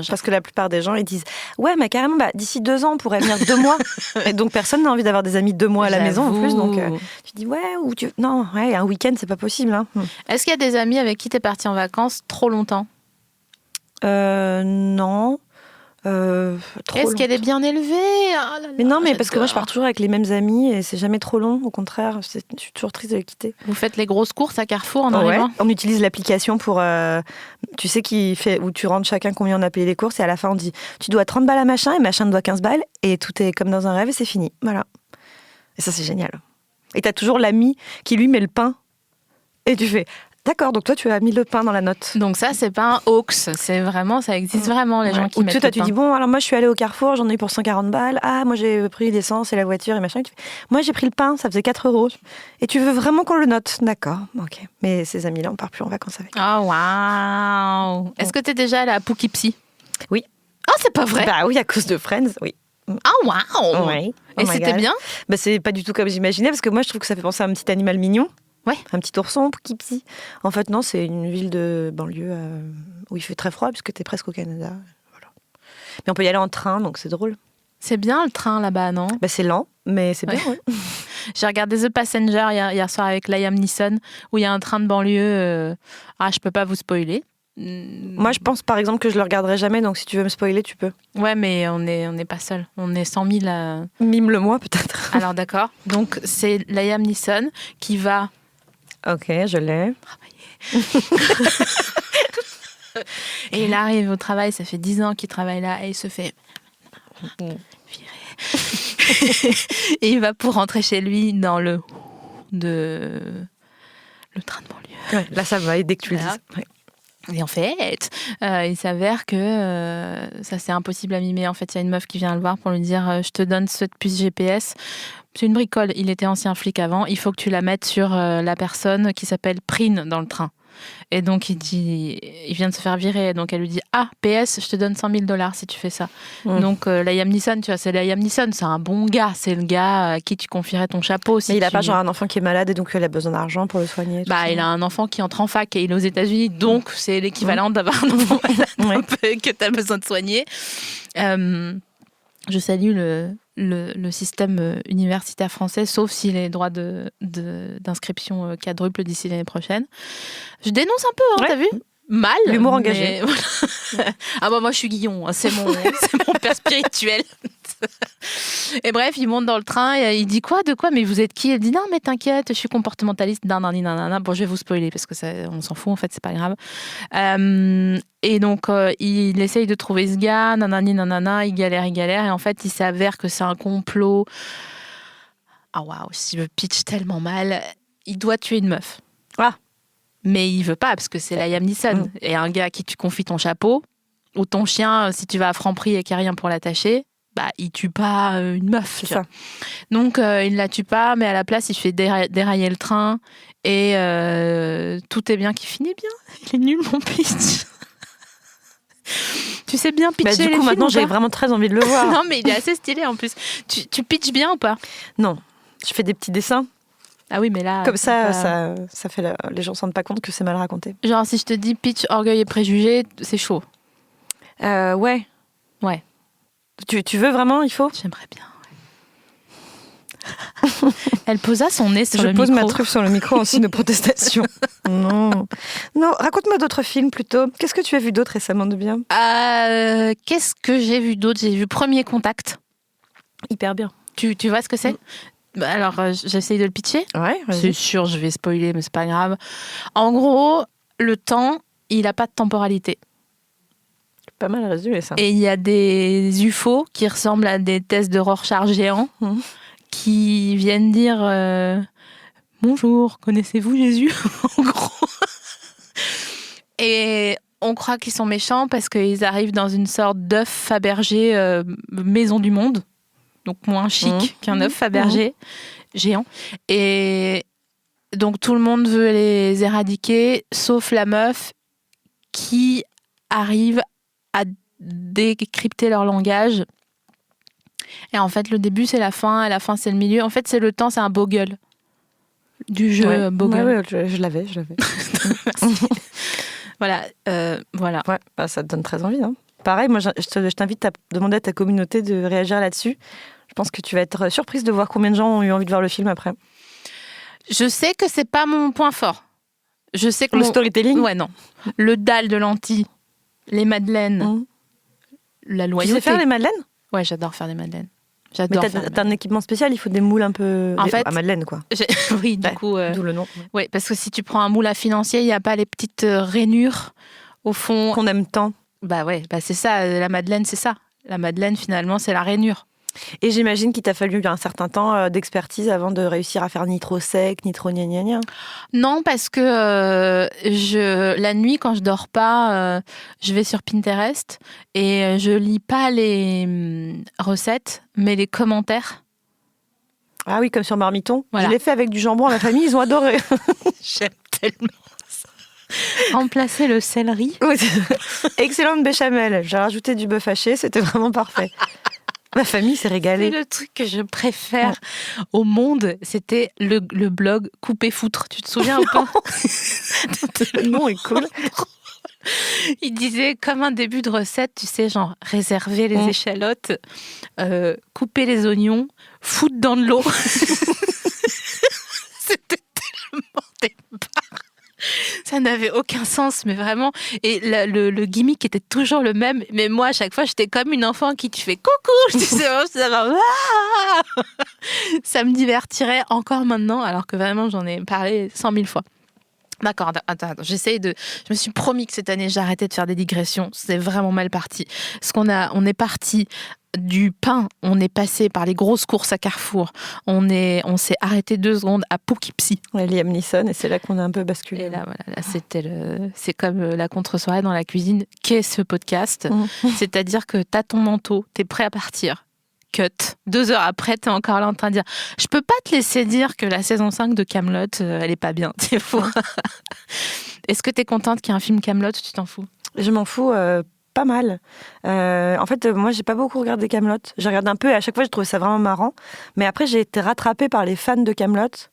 Parce que la plupart des gens, ils disent « Ouais, mais carrément, d'ici 2 ans, on pourrait venir 2 mois. » Et donc, personne n'a envie d'avoir des amis 2 mois à la maison, en plus. Donc, tu dis « Ouais, ou tu... Non, ouais, un week-end, c'est pas possible. Hein. » Est-ce qu'il y a des amis avec qui t'es parti en vacances trop longtemps? Non. Est-ce qu'elle est bien élevée? Oh là là, mais non, mais parce que moi, je j'adore. pars toujours avec les mêmes amis et c'est jamais trop long. Au contraire, je suis toujours triste de les quitter. Vous faites les grosses courses à Carrefour en Ouais. arrivant? On utilise l'application pour, tu sais, où tu rentres chacun combien on a payé les courses et à la fin on dit tu dois 30 balles à machin et machin doit 15 balles et tout est comme dans un rêve et c'est fini. Voilà. Et ça, c'est génial. Et t'as toujours l'ami qui lui met le pain et tu fais d'accord, donc toi tu as mis le pain dans la note. Donc ça, c'est pas un hoax, c'est vraiment, ça existe vraiment, les gens qui Ou mettent tu sais, le tu pain. dis bon, alors moi je suis allée au Carrefour, j'en ai eu pour 140 balles. Ah, moi j'ai pris l'essence et la voiture et machin. Et tu fais, moi j'ai pris le pain, ça faisait 4 €. Et tu veux vraiment qu'on le note? D'accord, ok. Mais ces amis-là, on part plus en vacances avec. Oh, waouh! Est-ce que t'es déjà allée à Poughkeepsie? Oui. Ah, c'est pas vrai? Bah oui, à cause de Friends, oui. Ah, waouh! Ouais. Et c'était bien? Bah, c'est pas du tout comme j'imaginais, parce que moi je trouve que ça fait penser à un petit animal mignon. Ouais. Un petit ourson, Poughkeepsie. En fait, non, c'est une ville de banlieue où il fait très froid, puisque t'es presque au Canada. Voilà. Mais on peut y aller en train, donc c'est drôle. C'est bien le train là-bas, non? Bah, c'est lent, mais c'est bien, Ouais. ouais. J'ai regardé The Passenger hier soir avec Liam Neeson, où il y a un train de banlieue. Ah, je peux pas vous spoiler. Moi, je pense par exemple que je le regarderai jamais, donc si tu veux me spoiler, tu peux. Ouais, mais on n'est pas seul. On est 100 000 à... Mime-le-moi, peut-être. Alors d'accord. Donc c'est Liam Neeson qui va... Ok, je l'ai. Et il arrive au travail, ça fait 10 ans qu'il travaille là, et il se fait virer. Et il va pour rentrer chez lui dans le train de banlieue. Ouais, là, ça va, et dès que tu le Voilà. dis. Ouais. Et en fait, il s'avère que ça c'est impossible à mimer. En fait, il y a une meuf qui vient le voir pour lui dire je te donne cette puce GPS. C'est une bricole. Il était ancien flic avant. Il faut que tu la mettes sur la personne qui s'appelle Prine dans le train. Et donc il vient de se faire virer. Donc elle lui dit ah PS, je te donne 100 000 $, si tu fais ça. Donc Liam Neeson, tu vois, c'est Liam Neeson, c'est un bon gars. C'est le gars à qui tu confierais ton chapeau. Si Mais il a tu- pas genre un enfant qui est malade et donc il a besoin d'argent pour le soigner. tout Bah, ça. il a un enfant qui entre en fac et il est aux États-Unis, donc c'est l'équivalent d'avoir un enfant malade un peu que tu as besoin de soigner. Je salue le système universitaire français, sauf si les droits d'inscription quadruplent d'ici l'année prochaine. Je dénonce un peu, hein, Ouais. t'as vu? Mal. L'humour mais engagé. voilà. Ah bah moi je suis Guillon, hein, c'est mon père spirituel. Et bref, il monte dans le train et il dit quoi? De quoi? Mais vous êtes qui? Elle dit non mais t'inquiète, je suis comportementaliste. Nanana. Bon, je vais vous spoiler parce que on s'en fout en fait, c'est pas grave. Et donc il essaye de trouver ce gars, nanana, il galère et en fait il s'avère que c'est un complot. Ah waouh, si je pitch tellement mal, il doit tuer une meuf. Ah. Mais il veut pas parce que c'est Liam Neeson et un gars à qui tu confies ton chapeau ou ton chien si tu vas à Franprix et qu'il n'y a rien pour l'attacher. bah, il tue pas une meuf. C'est tu vois. ça. Donc, il la tue pas, mais à la place, il fait dérailler le train. Et tout est bien qui finit bien. Il est nul, mon pitch. Tu sais bien pitcher Bah, du les coup, films maintenant, ou j'ai pas vraiment très envie de le voir. Non, mais il est assez stylé en plus. Tu pitches bien ou pas? Non, je fais des petits dessins. Ah oui, mais là... Comme ça, pas- ça fait les gens ne se rendent pas compte que c'est mal raconté. Genre, si je te dis pitch, orgueil et préjugés, c'est chaud. Ouais. Ouais. Tu veux vraiment, il faut J'aimerais bien, ouais. Elle posa son nez sur Je le pose micro. ma truffe sur le micro en signe de protestation. Non. Non, raconte-moi d'autres films plutôt. Qu'est-ce que tu as vu d'autre récemment de bien? Qu'est-ce que j'ai vu d'autre? J'ai vu Premier Contact. Hyper bien. Tu vois ce que c'est? Bah, alors, j'essaye de le pitcher. Ouais, C'est sûr, je vais spoiler, mais c'est pas grave. En gros, le temps, il n'a pas de temporalité. Pas mal résumé ça. Et il y a des UFO qui ressemblent à des tests de Rorschach géants Mhm. qui viennent dire bonjour, connaissez-vous Jésus? En gros. Et on croit qu'ils sont méchants parce qu'ils arrivent dans une sorte d'œuf Fabergé maison du monde, donc moins chic qu'un œuf Fabergé géant. Et donc tout le monde veut les éradiquer, sauf la meuf qui arrive à décrypter leur langage. Et en fait, le début, c'est la fin, et la fin, c'est le milieu. En fait, c'est le temps, c'est un Bogle. Du jeu Bogle. Ouais, je l'avais. Voilà, voilà. Ouais, bah, ça te donne très envie. Hein. Pareil, moi, je t'invite à demander à ta communauté de réagir là-dessus. Je pense que tu vas être surprise de voir combien de gens ont eu envie de voir le film après. Je sais que c'est pas mon point fort. Je sais que Le storytelling. Ouais, non. Le dalle de lentilles, les madeleines, la Tu loyauté. sais faire les madeleines? Ouais, j'adore faire des madeleines. Mais J'adore faire t'as un équipement spécial, il faut des moules un peu... En fait, à madeleine, quoi. Oui, du coup... D'où le nom. Ouais, parce que si tu prends un moule à financier, il n'y a pas les petites rainures au fond. Qu'on aime tant. Bah ouais, bah c'est ça, la madeleine, c'est ça. La madeleine, finalement, c'est la rainure. Et j'imagine qu'il t'a fallu un certain temps d'expertise avant de réussir à faire ni trop sec, ni trop gna gna gna. Non, parce que la nuit, quand je dors pas, je vais sur Pinterest et je lis pas les recettes, mais les commentaires. Ah oui, comme sur Marmiton. Voilà. Je l'ai fait avec du jambon à la famille, ils ont adoré. J'aime tellement ça. Remplacer le céleri. Oui, excellente béchamel. J'ai rajouté du bœuf haché, c'était vraiment parfait. Ma famille s'est C'est régalée. le truc que je préfère au monde, c'était le blog Couper Foutre. Tu te souviens un peu? Le nom est cool. Il disait comme un début de recette, tu sais, genre réserver les échalotes, couper les oignons, foutre dans de l'eau. C'était tellement des barres. Ça n'avait aucun sens, mais vraiment. Et le gimmick était toujours le même. Mais moi, à chaque fois, j'étais comme une enfant qui tu fais coucou. Je disais, ça me divertirait encore maintenant, alors que vraiment, j'en ai parlé 100 000 fois. D'accord, attends, je me suis promis que cette année, j'arrêtais de faire des digressions. C'est vraiment mal parti. On est parti du pain, on est passé par les grosses courses à Carrefour, on s'est arrêté 2 secondes à Poughkeepsie. Ouais, Liam Neeson, et c'est là qu'on a un peu basculé. Et là, voilà, c'est comme la contre-soirée dans la cuisine. Qu'est ce podcast? C'est-à-dire que t'as ton manteau, t'es prêt à partir. Cut. 2 heures après, t'es encore là en train de dire je peux pas te laisser dire que la saison 5 de Kaamelott, elle est pas bien. C'est faux. Est-ce que t'es contente qu'il y ait un film Kaamelott ou tu t'en fous? Je m'en fous pas mal. En fait, moi, j'ai pas beaucoup regardé Kaamelott. J'ai regardé un peu et à chaque fois, j'ai trouvé ça vraiment marrant. Mais après, j'ai été rattrapée par les fans de Kaamelott.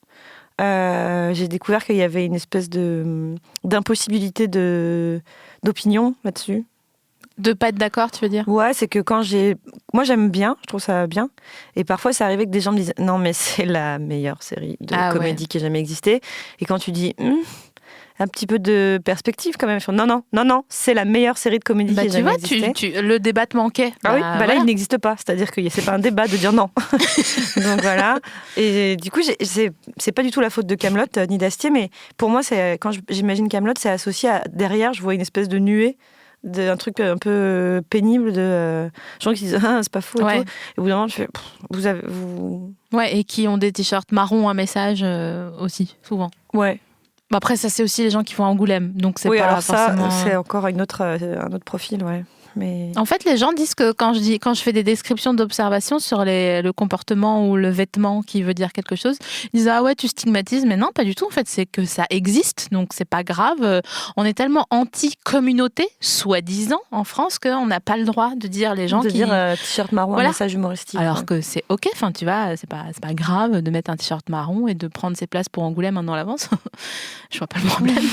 J'ai découvert qu'il y avait une espèce d'impossibilité d'opinion là-dessus. De pas être d'accord, tu veux dire? Ouais, c'est que moi, j'aime bien, je trouve ça bien. Et parfois, ça arrivait que des gens me disent non, mais c'est la meilleure série de comédie qui ait jamais existé. Et quand tu dis un petit peu de perspective quand même, non, c'est la meilleure série de comédie qui ait jamais existé. Le débat te manquait. Ah oui, là, il n'existe pas. C'est-à-dire que c'est pas un débat de dire non. Donc voilà. Et du coup, c'est pas du tout la faute de Kaamelott ni d'Astier, mais pour moi, quand j'imagine Kaamelott, c'est associé à derrière, je vois une espèce de nuée. Un truc un peu pénible de gens qui disent c'est pas fou et tout. Et au bout d'un moment je fais ouais, et qui ont des t-shirts marrons à message aussi souvent. Ouais. Après ça c'est aussi les gens qui vont à Angoulême, donc c'est pas alors forcément... ça c'est encore un autre profil, ouais. mais... En fait, les gens disent que quand je fais des descriptions d'observation sur le comportement ou le vêtement qui veut dire quelque chose, ils disent ah ouais, tu stigmatises, mais non, pas du tout. En fait, c'est que ça existe, donc c'est pas grave. On est tellement anti-communauté, soi-disant, en France, qu'on n'a pas le droit de dire les gens de qui dire t-shirt marron, Voilà. un message humoristique. alors que c'est ok. Enfin, tu vois, c'est pas grave de mettre un t-shirt marron et de prendre ses places pour Angoulême un an à l'avance. Je vois pas le problème.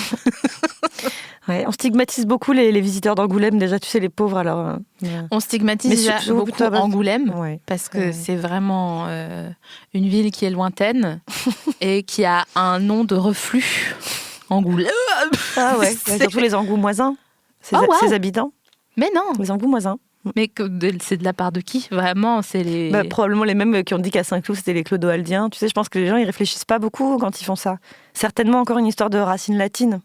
Ouais, on stigmatise beaucoup les visiteurs d'Angoulême, déjà, tu sais, les pauvres, alors... On stigmatise Mais déjà surtout beaucoup Angoulême. Ouais. Parce que Ouais. c'est vraiment une ville qui est lointaine et qui a un nom de reflux. Angoulême. Ah ouais, surtout les Angoumoisins, ses, Oh, wow. ses habitants, Mais non, les Angoumoisins. mais c'est de la part de qui? Vraiment, c'est les... Bah, probablement les mêmes qui ont dit qu'à Saint-Cloud, c'était les clodoaldiens. Tu sais, je pense que les gens, ils réfléchissent pas beaucoup quand ils font ça. Certainement encore une histoire de racines latines.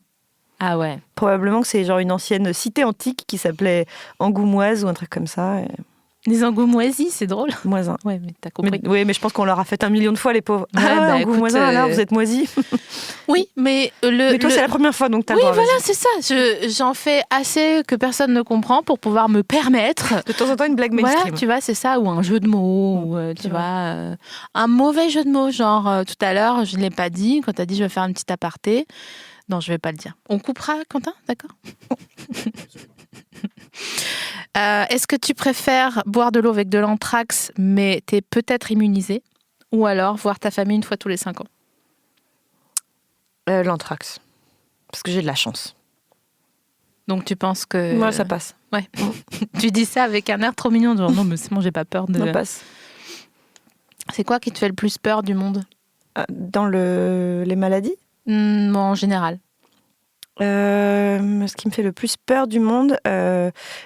Ah ouais. Probablement que c'est genre une ancienne cité antique qui s'appelait Angoumoise ou un truc comme ça. Les Angoumoisis, c'est drôle. Moisin. Ouais, mais t'as compris. Oui, mais je pense qu'on leur a fait 1 million de fois, les pauvres. Ouais, ah ouais, bah, Angoumoisin, écoute, alors, vous êtes moisis. Oui, mais Mais toi, c'est la première fois, donc t'as Oui, le droit. voilà, vas-y. c'est ça. J'en fais assez que personne ne comprend pour pouvoir me permettre. De temps en temps, une blague mainstream. Voilà, tu vois, c'est ça, ou un jeu de mots, ou c'est tu vrai. vois, un mauvais jeu de mots, genre tout à l'heure, je ne l'ai pas dit, quand tu as dit je vais faire un petit aparté. Non, je vais pas le dire. On coupera, Quentin, d'accord? Est-ce que tu préfères boire de l'eau avec de l'anthrax, mais t'es peut-être immunisé, ou alors voir ta famille une fois tous les 5 ans? L'anthrax. Parce que j'ai de la chance. Donc tu penses que... Moi, ça passe. Tu dis ça avec un air trop mignon, genre non, mais c'est bon, j'ai pas peur de... Ça passe. C'est quoi qui te fait le plus peur du monde? Dans les maladies, En général. ce qui me fait le plus peur du monde,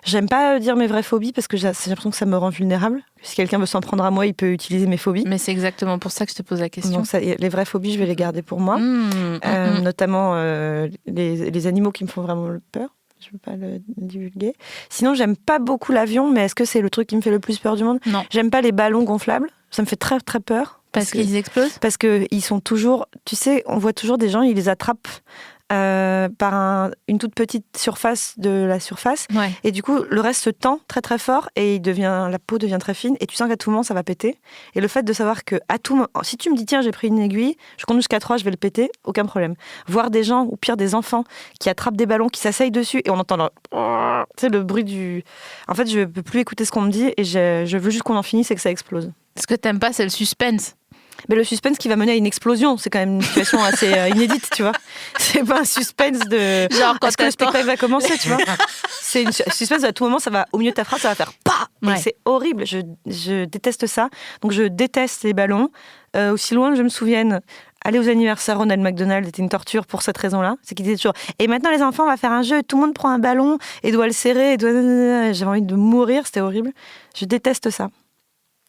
j'aime pas dire mes vraies phobies parce que j'ai l'impression que ça me rend vulnérable. Si quelqu'un veut s'en prendre à moi, il peut utiliser mes phobies. Mais c'est exactement pour ça que je te pose la question. Donc les vraies phobies, je vais les garder pour moi. Mmh. Notamment les animaux qui me font vraiment peur. Je ne veux pas le divulguer. Sinon, j'aime pas beaucoup l'avion, mais est-ce que c'est le truc qui me fait le plus peur du monde? Non. J'aime pas les ballons gonflables. Ça me fait très très peur. Parce qu'ils explosent? Parce qu'ils sont toujours... Tu sais, on voit toujours des gens, ils les attrapent par une toute petite surface de la surface. Ouais. Et du coup, le reste se tend très très fort et la peau devient très fine. Et tu sens qu'à tout moment, ça va péter. Et le fait de savoir que à tout moment... Si tu me dis, tiens, j'ai pris une aiguille, je compte jusqu'à 3, je vais le péter, aucun problème. Voir des gens, ou pire des enfants, qui attrapent des ballons, qui s'asseyent dessus et on entend tu sais, le bruit du... En fait, je ne peux plus écouter ce qu'on me dit et je veux juste qu'on en finisse et que ça explose. Ce que t'aimes pas, c'est le suspense. Mais le suspense qui va mener à une explosion, c'est quand même une situation assez inédite, tu vois. C'est pas un suspense de... Genre quand est-ce que le spectacle va commencer, tu vois. C'est un suspense, à tout moment, ça va, au milieu de ta phrase, ça va faire pas. Ouais. Et c'est horrible, je déteste ça. Donc je déteste les ballons. Aussi loin que je me souvienne, aller aux anniversaires Ronald McDonald était une torture pour cette raison-là. C'est qu'il disait toujours, et maintenant les enfants, on va faire un jeu, tout le monde prend un ballon et doit le serrer. J'avais envie de mourir, c'était horrible. Je déteste ça.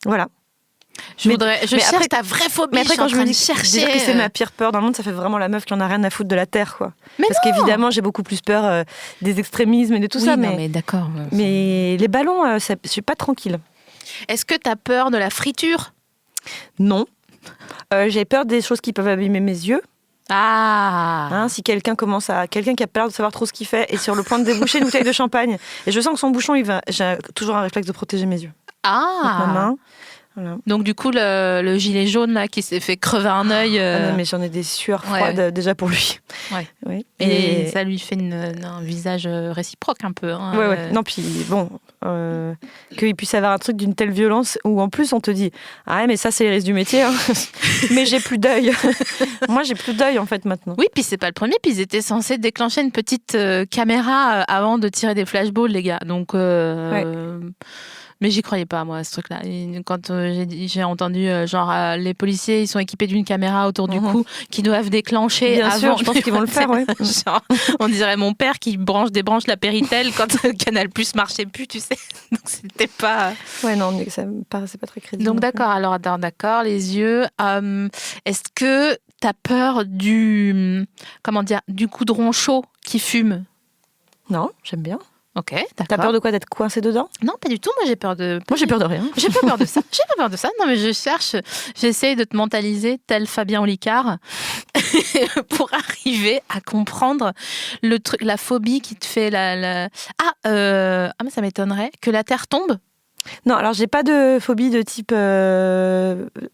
Voilà. Je Mais cherche après- ta vraie phobie. Mais après, je suis quand en je train me de dis chercher. dire que c'est ma pire peur dans le monde, ça fait vraiment la meuf qui en a rien à foutre de la Terre, quoi. Mais Parce qu'évidemment, j'ai beaucoup plus peur des extrémismes et de tout Oui, ça. non, Mais, mais d'accord. mais les ballons, je suis pas tranquille. Est-ce que t'as peur de la friture? Non. J'ai peur des choses qui peuvent abîmer mes yeux. Ah. Hein, si quelqu'un qui a peur de savoir trop ce qu'il fait est sur le point de déboucher une bouteille de champagne et je sens que son bouchon, j'ai toujours un réflexe de protéger mes yeux. Avec ma main. Voilà. Donc du coup, le gilet jaune là qui s'est fait crever un œil. Ah non, mais j'en ai des sueurs froides déjà pour lui. Ouais. Oui. Et ça lui fait un visage réciproque un peu. Hein. Ouais. Non, puis bon, qu'il puisse avoir un truc d'une telle violence où en plus on te dit ah ouais, mais ça c'est les risques du métier. Hein. Mais j'ai plus d'œil. Moi j'ai plus d'œil en fait maintenant. Oui, puis c'est pas le premier. Puis ils étaient censés déclencher une petite caméra avant de tirer des flashballs, les gars. Donc. Mais j'y croyais pas, moi, à ce truc-là. Et quand j'ai entendu, les policiers, ils sont équipés d'une caméra autour du cou qui doivent déclencher Bien avant. sûr, je pense qu'ils vont le faire, ouais. Genre, on dirait mon père qui débranche la Péritel quand Canal Plus marchait plus, tu sais. Donc c'était pas... Ouais, non, mais ça me paraissait pas très crédible. Donc d'accord, alors d'accord, les yeux. Est-ce que t'as peur du goudron chaud qui fume? Non, j'aime bien. Ok, d'accord. T'as peur de quoi, d'être coincé dedans? Non, pas du tout. Moi, j'ai peur de. Moi, j'ai peur de rien. J'ai pas peur de ça. J'ai pas peur de ça. Non, mais j'essaye de te mentaliser tel Fabien Olicard pour arriver à comprendre le truc, la phobie qui te fait mais ça m'étonnerait que la Terre tombe Non, alors j'ai pas de phobie de type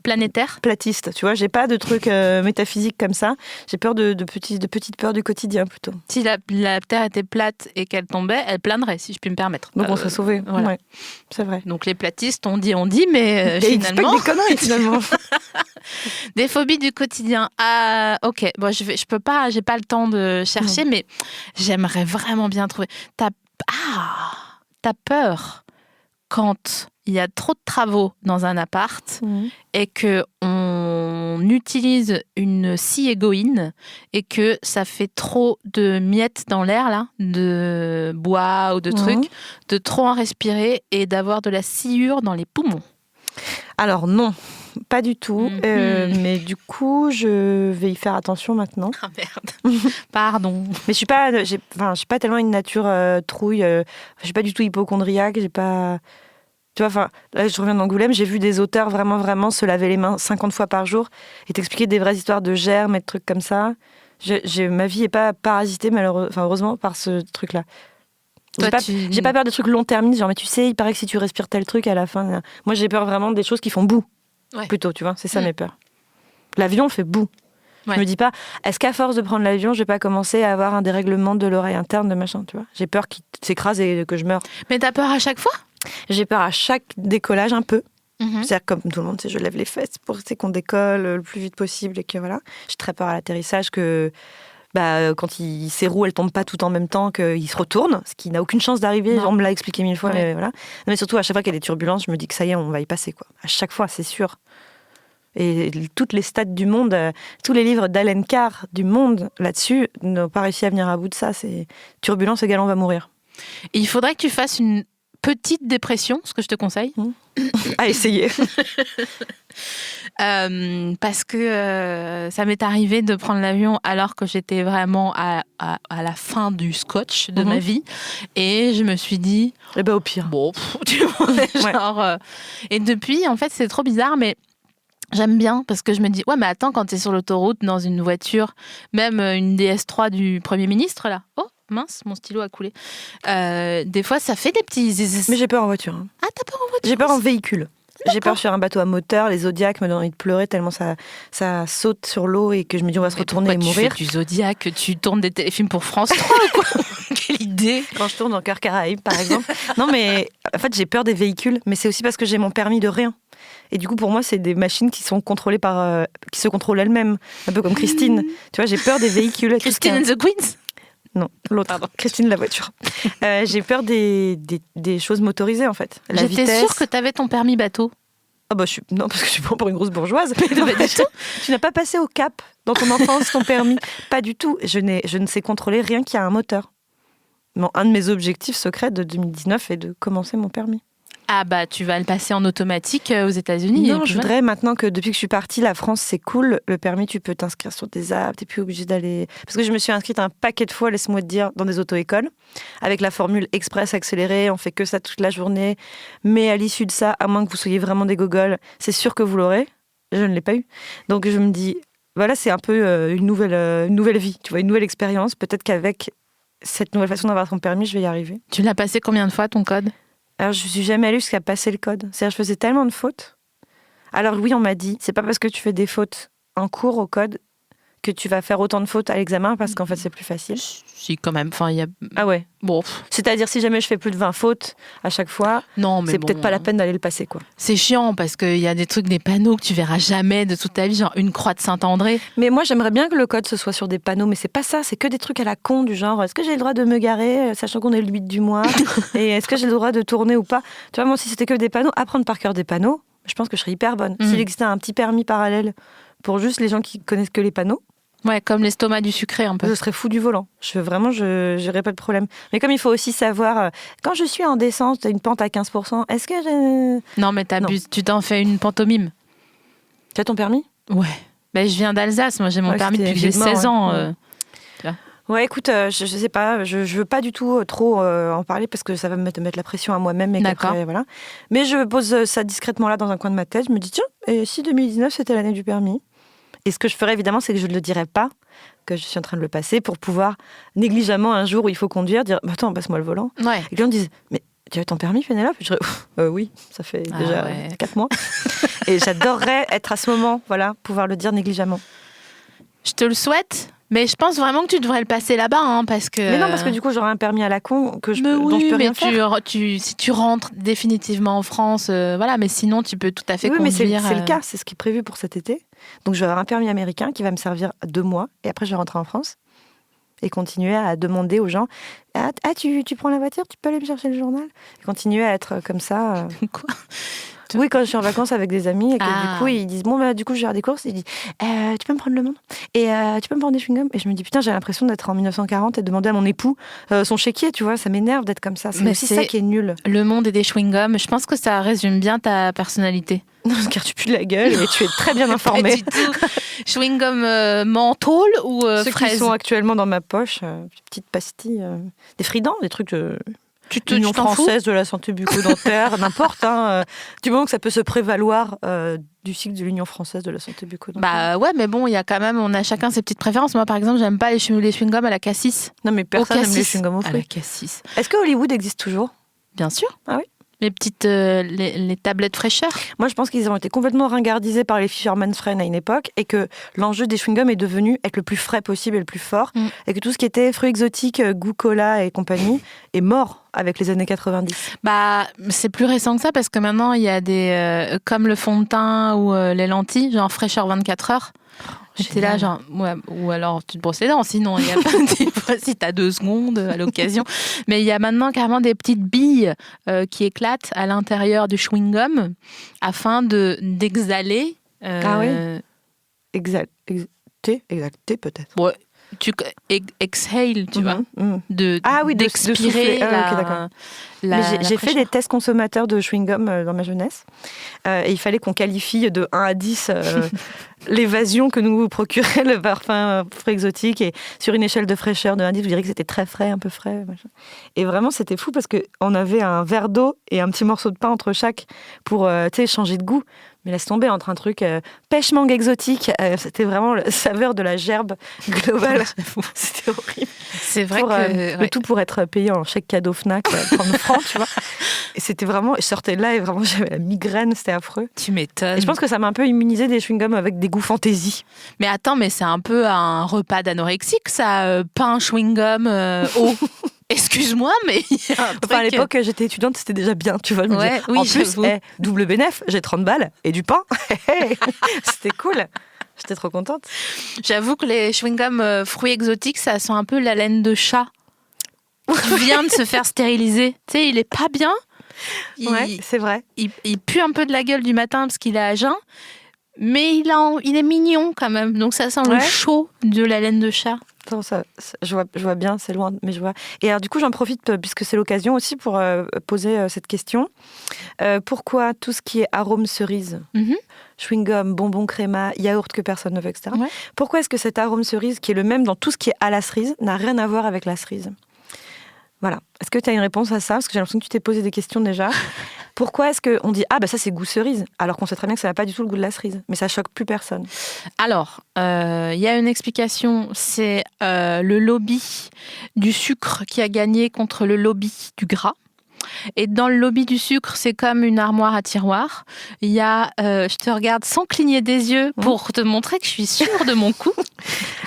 planétaire. platiste, tu vois. J'ai pas de trucs métaphysiques comme ça. J'ai peur de petites peurs du quotidien plutôt. Si la Terre était plate et qu'elle tombait, elle plaindrait, si je puis me permettre. Donc on serait sauvés. Voilà. Ouais, c'est vrai. Donc les platistes, on dit, mais Et ils disent pas finalement... que des conneries finalement. Des phobies du quotidien. Ah, ok. Bon, je peux pas, j'ai pas le temps de chercher, mais j'aimerais vraiment bien trouver. T'as peur quand il y a trop de travaux dans un appart et que on utilise une scie égoïne et que ça fait trop de miettes dans l'air là, de bois ou de trucs, de trop en respirer et d'avoir de la sciure dans les poumons. Alors non, pas du tout. Mais du coup, je vais y faire attention maintenant. Ah merde. Pardon. Mais je suis pas tellement une nature trouille. Je suis pas du tout hypocondriaque. J'ai pas. Tu vois, enfin, là, je reviens d'Angoulême, j'ai vu des auteurs vraiment se laver les mains 50 fois par jour et t'expliquer des vraies histoires de germes et de trucs comme ça. Ma vie n'est pas parasitée, heureusement, par ce truc-là. J'ai pas peur des trucs long-termistes, genre, mais tu sais, il paraît que si tu respires tel truc à la fin. Moi, j'ai peur vraiment des choses qui font boue, plutôt, tu vois, c'est ça mes peurs. L'avion fait boue. Ouais. Je me dis pas, est-ce qu'à force de prendre l'avion, je vais pas commencer à avoir un dérèglement de l'oreille interne, de machin, tu vois. J'ai peur qu'il s'écrase et que je meure. Mais t'as peur à chaque fois ? J'ai peur à chaque décollage un peu. C'est-à-dire, comme tout le monde, je lève les fesses pour qu'on décolle le plus vite possible et que voilà. J'ai très peur à l'atterrissage que quand ses roues elles tombent pas tout en même temps, qu'il se retourne, ce qui n'a aucune chance d'arriver. On me l'a expliqué 1000 fois, mais voilà. Mais surtout à chaque fois qu'il y a des turbulences, je me dis que ça y est, on va y passer quoi. À chaque fois, c'est sûr. Et toutes les stats du monde, tous les livres d'Alan Carr du monde là-dessus n'ont pas réussi à venir à bout de ça. C'est turbulence égale on va mourir. Et il faudrait que tu fasses une petite dépression, ce que je te conseille. À essayer. Parce que ça m'est arrivé de prendre l'avion alors que j'étais vraiment à la fin du scotch de ma vie. Et je me suis dit... Eh ben au pire. Bon, tu vois, genre... et depuis, en fait, c'est trop bizarre, mais... J'aime bien parce que je me dis, ouais, mais attends, quand t'es sur l'autoroute, dans une voiture, même une DS3 du Premier ministre, là. Oh, mince, mon stylo a coulé. Des fois, ça fait des petits... Mais j'ai peur en voiture. Hein. Ah, t'as peur en voiture? J'ai peur en véhicule. D'accord. J'ai peur sur un bateau à moteur, les Zodiacs me donnent envie de pleurer tellement ça saute sur l'eau et que je me dis on va se retourner et mourir. Tu fais du Zodiac, tu tournes des téléfilms pour France 3 ou quoi? Quelle idée! Quand je tourne dans Cœur Caraïbes, par exemple. Non, mais en fait, j'ai peur des véhicules, mais c'est aussi parce que j'ai mon permis de rien. Et du coup, pour moi, c'est des machines qui sont contrôlées qui se contrôlent elles-mêmes. Un peu comme Christine. Tu vois, j'ai peur des véhicules. Christine and the Queens? Non, l'autre. Pardon. Christine la voiture. J'ai peur des choses motorisées, en fait. J'étais sûre que tu avais ton permis bateau. Ah bah, non, parce que je suis pas pour une grosse bourgeoise. Non, pas du tout. Tu n'as pas passé au cap dans ton enfance ton permis. Pas du tout. Je ne sais contrôler rien qui a un moteur. Bon, un de mes objectifs secrets de 2019 est de commencer mon permis. Ah bah tu vas le passer en automatique aux États-Unis. Non, je voudrais maintenant que depuis que je suis partie, la France c'est cool. Le permis, tu peux t'inscrire sur des apps, t'es plus obligé d'aller. Parce que je me suis inscrite un paquet de fois, laisse-moi te dire, dans des auto-écoles, avec la formule express accélérée. On fait que ça toute la journée. Mais à l'issue de ça, à moins que vous soyez vraiment des gogoles, c'est sûr que vous l'aurez. Je ne l'ai pas eu. Donc je me dis, voilà, c'est un peu une nouvelle vie. Tu vois, une nouvelle expérience. Peut-être qu'avec cette nouvelle façon d'avoir ton permis, je vais y arriver. Tu l'as passé combien de fois ton code? Alors, je ne suis jamais allée jusqu'à passer le code. C'est-à-dire, je faisais tellement de fautes. Alors oui, on m'a dit, c'est pas parce que tu fais des fautes en cours au code que tu vas faire autant de fautes à l'examen, parce qu'en fait, c'est plus facile. Si, quand même. Enfin, y a... Ah ouais. Bon. C'est-à-dire, si jamais je fais plus de 20 fautes à chaque fois, non, mais c'est peut-être pas la peine d'aller le passer, quoi. C'est chiant, parce qu'il y a des trucs, des panneaux que tu verras jamais de toute ta vie, genre une croix de Saint-André. Mais moi, j'aimerais bien que le code, ce soit sur des panneaux, mais c'est pas ça, c'est que des trucs à la con, du genre, est-ce que j'ai le droit de me garer, sachant qu'on est le 8 du mois, et est-ce que j'ai le droit de tourner ou pas? Tu vois, moi, si c'était que des panneaux, apprendre par cœur des panneaux, je pense que je serais hyper bonne. S'il existait un petit permis parallèle pour juste les gens qui connaissent que les panneaux, ouais, comme l'estomac du sucré un peu. Je serais fou du volant. Je n'aurais pas de problème. Mais comme il faut aussi savoir, quand je suis en descente, une pente à 15%, est-ce que je... Non, mais t'abuses. Tu t'en fais une pantomime. Tu as ton permis? Ouais. Ben, je viens d'Alsace. Moi, j'ai mon permis depuis que j'ai 16 ans. Ouais. Ouais, écoute, je sais pas, je veux pas du tout trop en parler parce que ça va me mettre la pression à moi-même. Et D'accord. qu'après, voilà. Mais je pose ça discrètement là dans un coin de ma tête. Je me dis, tiens, et si 2019 c'était l'année du permis? Et ce que je ferais évidemment, c'est que je ne le dirais pas, que je suis en train de le passer pour pouvoir négligemment un jour où il faut conduire, dire, bah, attends, passe-moi le volant. Ouais. Et que les gens disent, mais tu as ton permis, Pénélope? Je dirais, oui, ça fait déjà 4 mois. Et j'adorerais être à ce moment, voilà, pouvoir le dire négligemment. Je te le souhaite, mais je pense vraiment que tu devrais le passer là-bas, hein, parce que... Mais non, parce que du coup, j'aurais un permis à la con dont je peux rien faire. Si tu rentres définitivement en France, voilà, mais sinon, tu peux tout à fait Oui, mais conduire. c'est le cas, c'est ce qui est prévu pour cet été. Donc, je vais avoir un permis américain qui va me servir 2 mois, et après, je vais rentrer en France et continuer à demander aux gens, tu prends la voiture, tu peux aller me chercher le journal? Et continuer à être comme ça. Quoi? Oui, quand je suis en vacances avec des amis et que du coup, ils disent, bon, bah, du coup, je vais faire des courses. Et ils disent, tu peux me prendre le monde? Et tu peux me prendre des chewing-gums? Et je me dis, putain, j'ai l'impression d'être en 1940 et de demander à mon époux son chéquier, tu vois. Ça m'énerve d'être comme ça. C'est aussi ça qui est nul. Le monde et des chewing-gums, je pense que ça résume bien ta personnalité. Non, car tu pues de la gueule et tu es très bien informée. Pas du tout. Chewing-gum menthol ou Ceux fraise? qui sont actuellement dans ma poche, petites pastilles, des Fridans, des trucs... L'Union française de la santé bucco-dentaire, n'importe, hein, du moment que ça peut se prévaloir du cycle de l'Union française de la santé bucco-dentaire. Bah ouais, mais bon, il y a quand même, on a chacun ses petites préférences. Moi, par exemple, j'aime pas les chewing-gums à la cassis. Non, mais personne n'aime les chewing-gums aux À la fruits. cassis. Est-ce que Hollywood existe toujours? Bien sûr. Ah oui? Les petites, les tablettes fraîcheur. Moi, je pense qu'ils ont été complètement ringardisés par les Fisherman's Friend à une époque et que l'enjeu des chewing-gums est devenu être le plus frais possible et le plus fort et que tout ce qui était fruits exotiques, goût cola et compagnie est mort avec les années 90. Bah, c'est plus récent que ça parce que maintenant, il y a des, comme le fond de teint ou les lentilles, genre fraîcheur 24 heures. J'étais là, genre, ouais, ou alors tu te brosses les dents, sinon il y a pas si t'as 2 secondes à l'occasion. Mais il y a maintenant carrément des petites billes qui éclatent à l'intérieur du chewing-gum afin d'exhaler. Ah oui. Exalté peut-être. Ouais, tu exhale, tu vois, souffler. d'expirer J'ai fait des tests consommateurs de chewing-gum dans ma jeunesse et il fallait qu'on qualifie de 1 à 10 l'évasion que nous procurait le parfum frais exotique et sur une échelle de fraîcheur de 1 à 10, vous diriez que c'était très frais, un peu frais. Machin. Et vraiment, c'était fou parce qu'on avait un verre d'eau et un petit morceau de pain entre chaque pour changer de goût. Mais laisse tomber entre un truc pêche mangue exotique, c'était vraiment la saveur de la gerbe globale. C'était horrible. C'est vrai que... Le tout pour être payé en chèque cadeau Fnac, 30 francs, tu vois. Et c'était vraiment... Je sortais de là et vraiment j'avais la migraine, c'était affreux. Tu m'étonnes. Et je pense que ça m'a un peu immunisé des chewing-gums avec des goûts fantaisie. Mais attends, mais c'est un peu un repas d'anorexique, ça, pain, chewing-gum, eau. Excuse-moi, mais il y a un truc... Enfin, à l'époque, j'étais étudiante, c'était déjà bien, tu vois. Je me disais, oui, en plus, double bénéf, j'ai 30 balles et du pain. C'était cool. J'étais trop contente. J'avoue que les chewing-gums fruits exotiques, ça sent un peu la laine de chat qui vient de se faire stériliser. Tu sais, il est pas bien. Ouais, c'est vrai. Il pue un peu de la gueule du matin parce qu'il est à jeun. Mais il est mignon quand même. Donc ça sent le chaud de la laine de chat. Attends, je vois bien, c'est loin, mais je vois. Et alors du coup, j'en profite puisque c'est l'occasion aussi pour poser cette question. Pourquoi tout ce qui est arôme cerise, chewing-gum, bonbon créma, yaourt que personne ne veut, etc. Ouais. Pourquoi est-ce que cet arôme cerise, qui est le même dans tout ce qui est à la cerise, n'a rien à voir avec la cerise? Voilà. Est-ce que tu as une réponse à ça? Parce que j'ai l'impression que tu t'es posé des questions déjà. Pourquoi est-ce qu'on dit « Ah, bah ça, c'est goût cerise », alors qu'on sait très bien que ça n'a pas du tout le goût de la cerise. Mais ça choque plus personne. Alors, y a une explication. C'est le lobby du sucre qui a gagné contre le lobby du gras. Et dans le lobby du sucre, c'est comme une armoire à tiroir. Il y a, je te regarde sans cligner des yeux pour te montrer que je suis sûre de mon coup.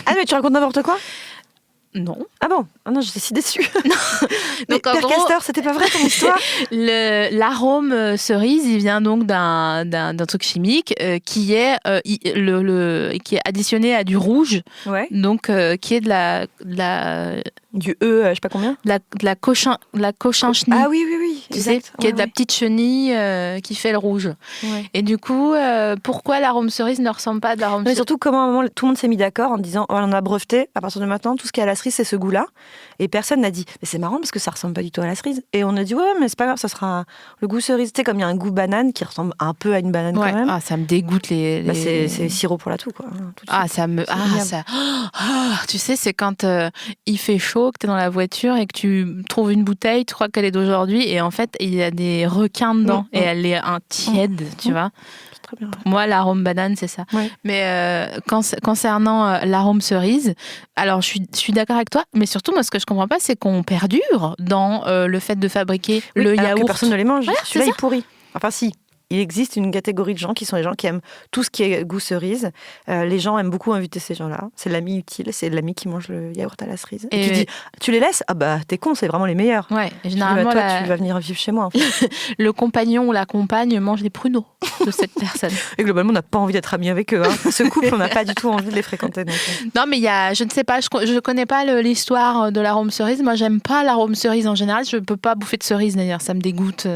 Ah, mais tu racontes n'importe quoi? Non. Ah bon? Ah non, j'étais si déçue. Donc, Père Castor, c'était pas vrai ton histoire? L'arôme cerise, il vient donc d'un truc chimique qui est qui est additionné à du rouge, donc qui est de la du je sais pas combien, de la cochinchenie. Ah oui. Tu sais, qui est de la petite chenille qui fait le rouge. Ouais. Et du coup, pourquoi l'arôme cerise ne ressemble pas à de l'arôme Mais cerise? surtout, comment à un moment, tout le monde s'est mis d'accord en disant on a breveté, à partir de maintenant, tout ce qui est à la cerise, c'est ce goût-là. Et personne n'a dit mais c'est marrant parce que ça ressemble pas du tout à la cerise. Et on a dit ouais, mais c'est pas grave, ça sera le goût cerise. Tu sais, comme il y a un goût banane qui ressemble un peu à une banane quand même. Ah, ça me dégoûte les... Bah, c'est sirop pour la toux, quoi. Tout de Ah, suite. ça me... C'est Ah, ignoble. ça... tu sais, c'est quand il fait chaud, que t'es dans la voiture et que tu trouves une bouteille, tu crois qu'elle est d'aujourd'hui, et en fait, il y a des requins dedans, et elle est tiède, tu vois. C'est très bien. Pour moi, l'arôme banane, c'est ça. Ouais. Mais concernant l'arôme cerise, alors je suis d'accord avec toi, mais surtout, moi, ce que je comprends pas, c'est qu'on perdure dans le fait de fabriquer le alors yaourt. que personne ne les mange. Voilà, Celui-là, c'est il pourrit. Enfin, si. Il existe une catégorie de gens qui sont les gens qui aiment tout ce qui est goût cerise. Les gens aiment beaucoup inviter ces gens-là. C'est l'ami utile, c'est l'ami qui mange le yaourt à la cerise. Et qui dit tu les laisses? Ah bah t'es con, c'est vraiment les meilleurs. Ouais, Je dis, généralement, bah, toi, tu vas venir vivre chez moi. En fait. le compagnon ou la compagne mange les pruneaux de cette personne. Et globalement, on n'a pas envie d'être amis avec eux. Hein. Ce couple, on n'a pas du tout envie de les fréquenter. Donc. Non, mais il y a, je ne sais pas, je connais pas l'histoire de l'arôme cerise. Moi, j'aime pas l'arôme cerise en général. Je peux pas bouffer de cerise d'ailleurs, ça me dégoûte.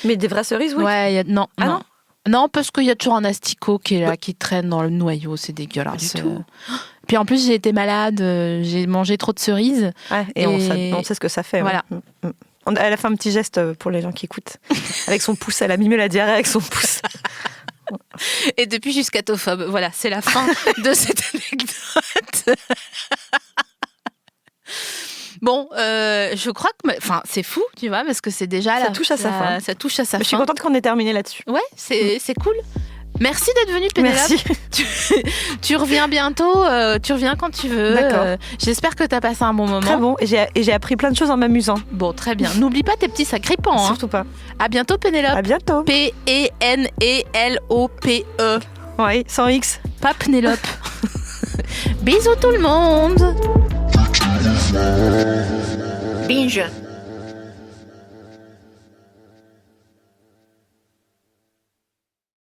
Mais des vraies cerises, oui. Ouais, non, Ah non. Non, parce qu'il y a toujours un asticot qui est là, qui traîne dans le noyau, c'est Pas dégueulasse. du tout. Puis en plus, j'ai été malade, j'ai mangé trop de cerises. Ouais, et on sait ce que ça fait. Voilà. Ouais. Elle a fait un petit geste pour les gens qui écoutent. Avec son pouce, elle a mimé la diarrhée avec son pouce. Et depuis, je suis scatophobe. Voilà, c'est la fin de cette anecdote. Bon, je crois que... Enfin, c'est fou, tu vois, parce que c'est déjà... Ça touche à sa fin. Ça touche à sa Je fin. suis contente qu'on ait terminé là-dessus. Ouais, c'est cool. Merci d'être venue, Pénélope. Merci. Tu reviens bientôt, tu reviens quand tu veux. D'accord. J'espère que tu as passé un bon moment. Très bon. Et j'ai appris plein de choses en m'amusant. Bon, très bien. N'oublie pas tes petits sacripants. Hein. Surtout pas. À bientôt, Pénélope. À bientôt. P-E-N-E-L-O-P-E. Oui, sans X. Pas Pénélope. Bisous tout le monde. Binge.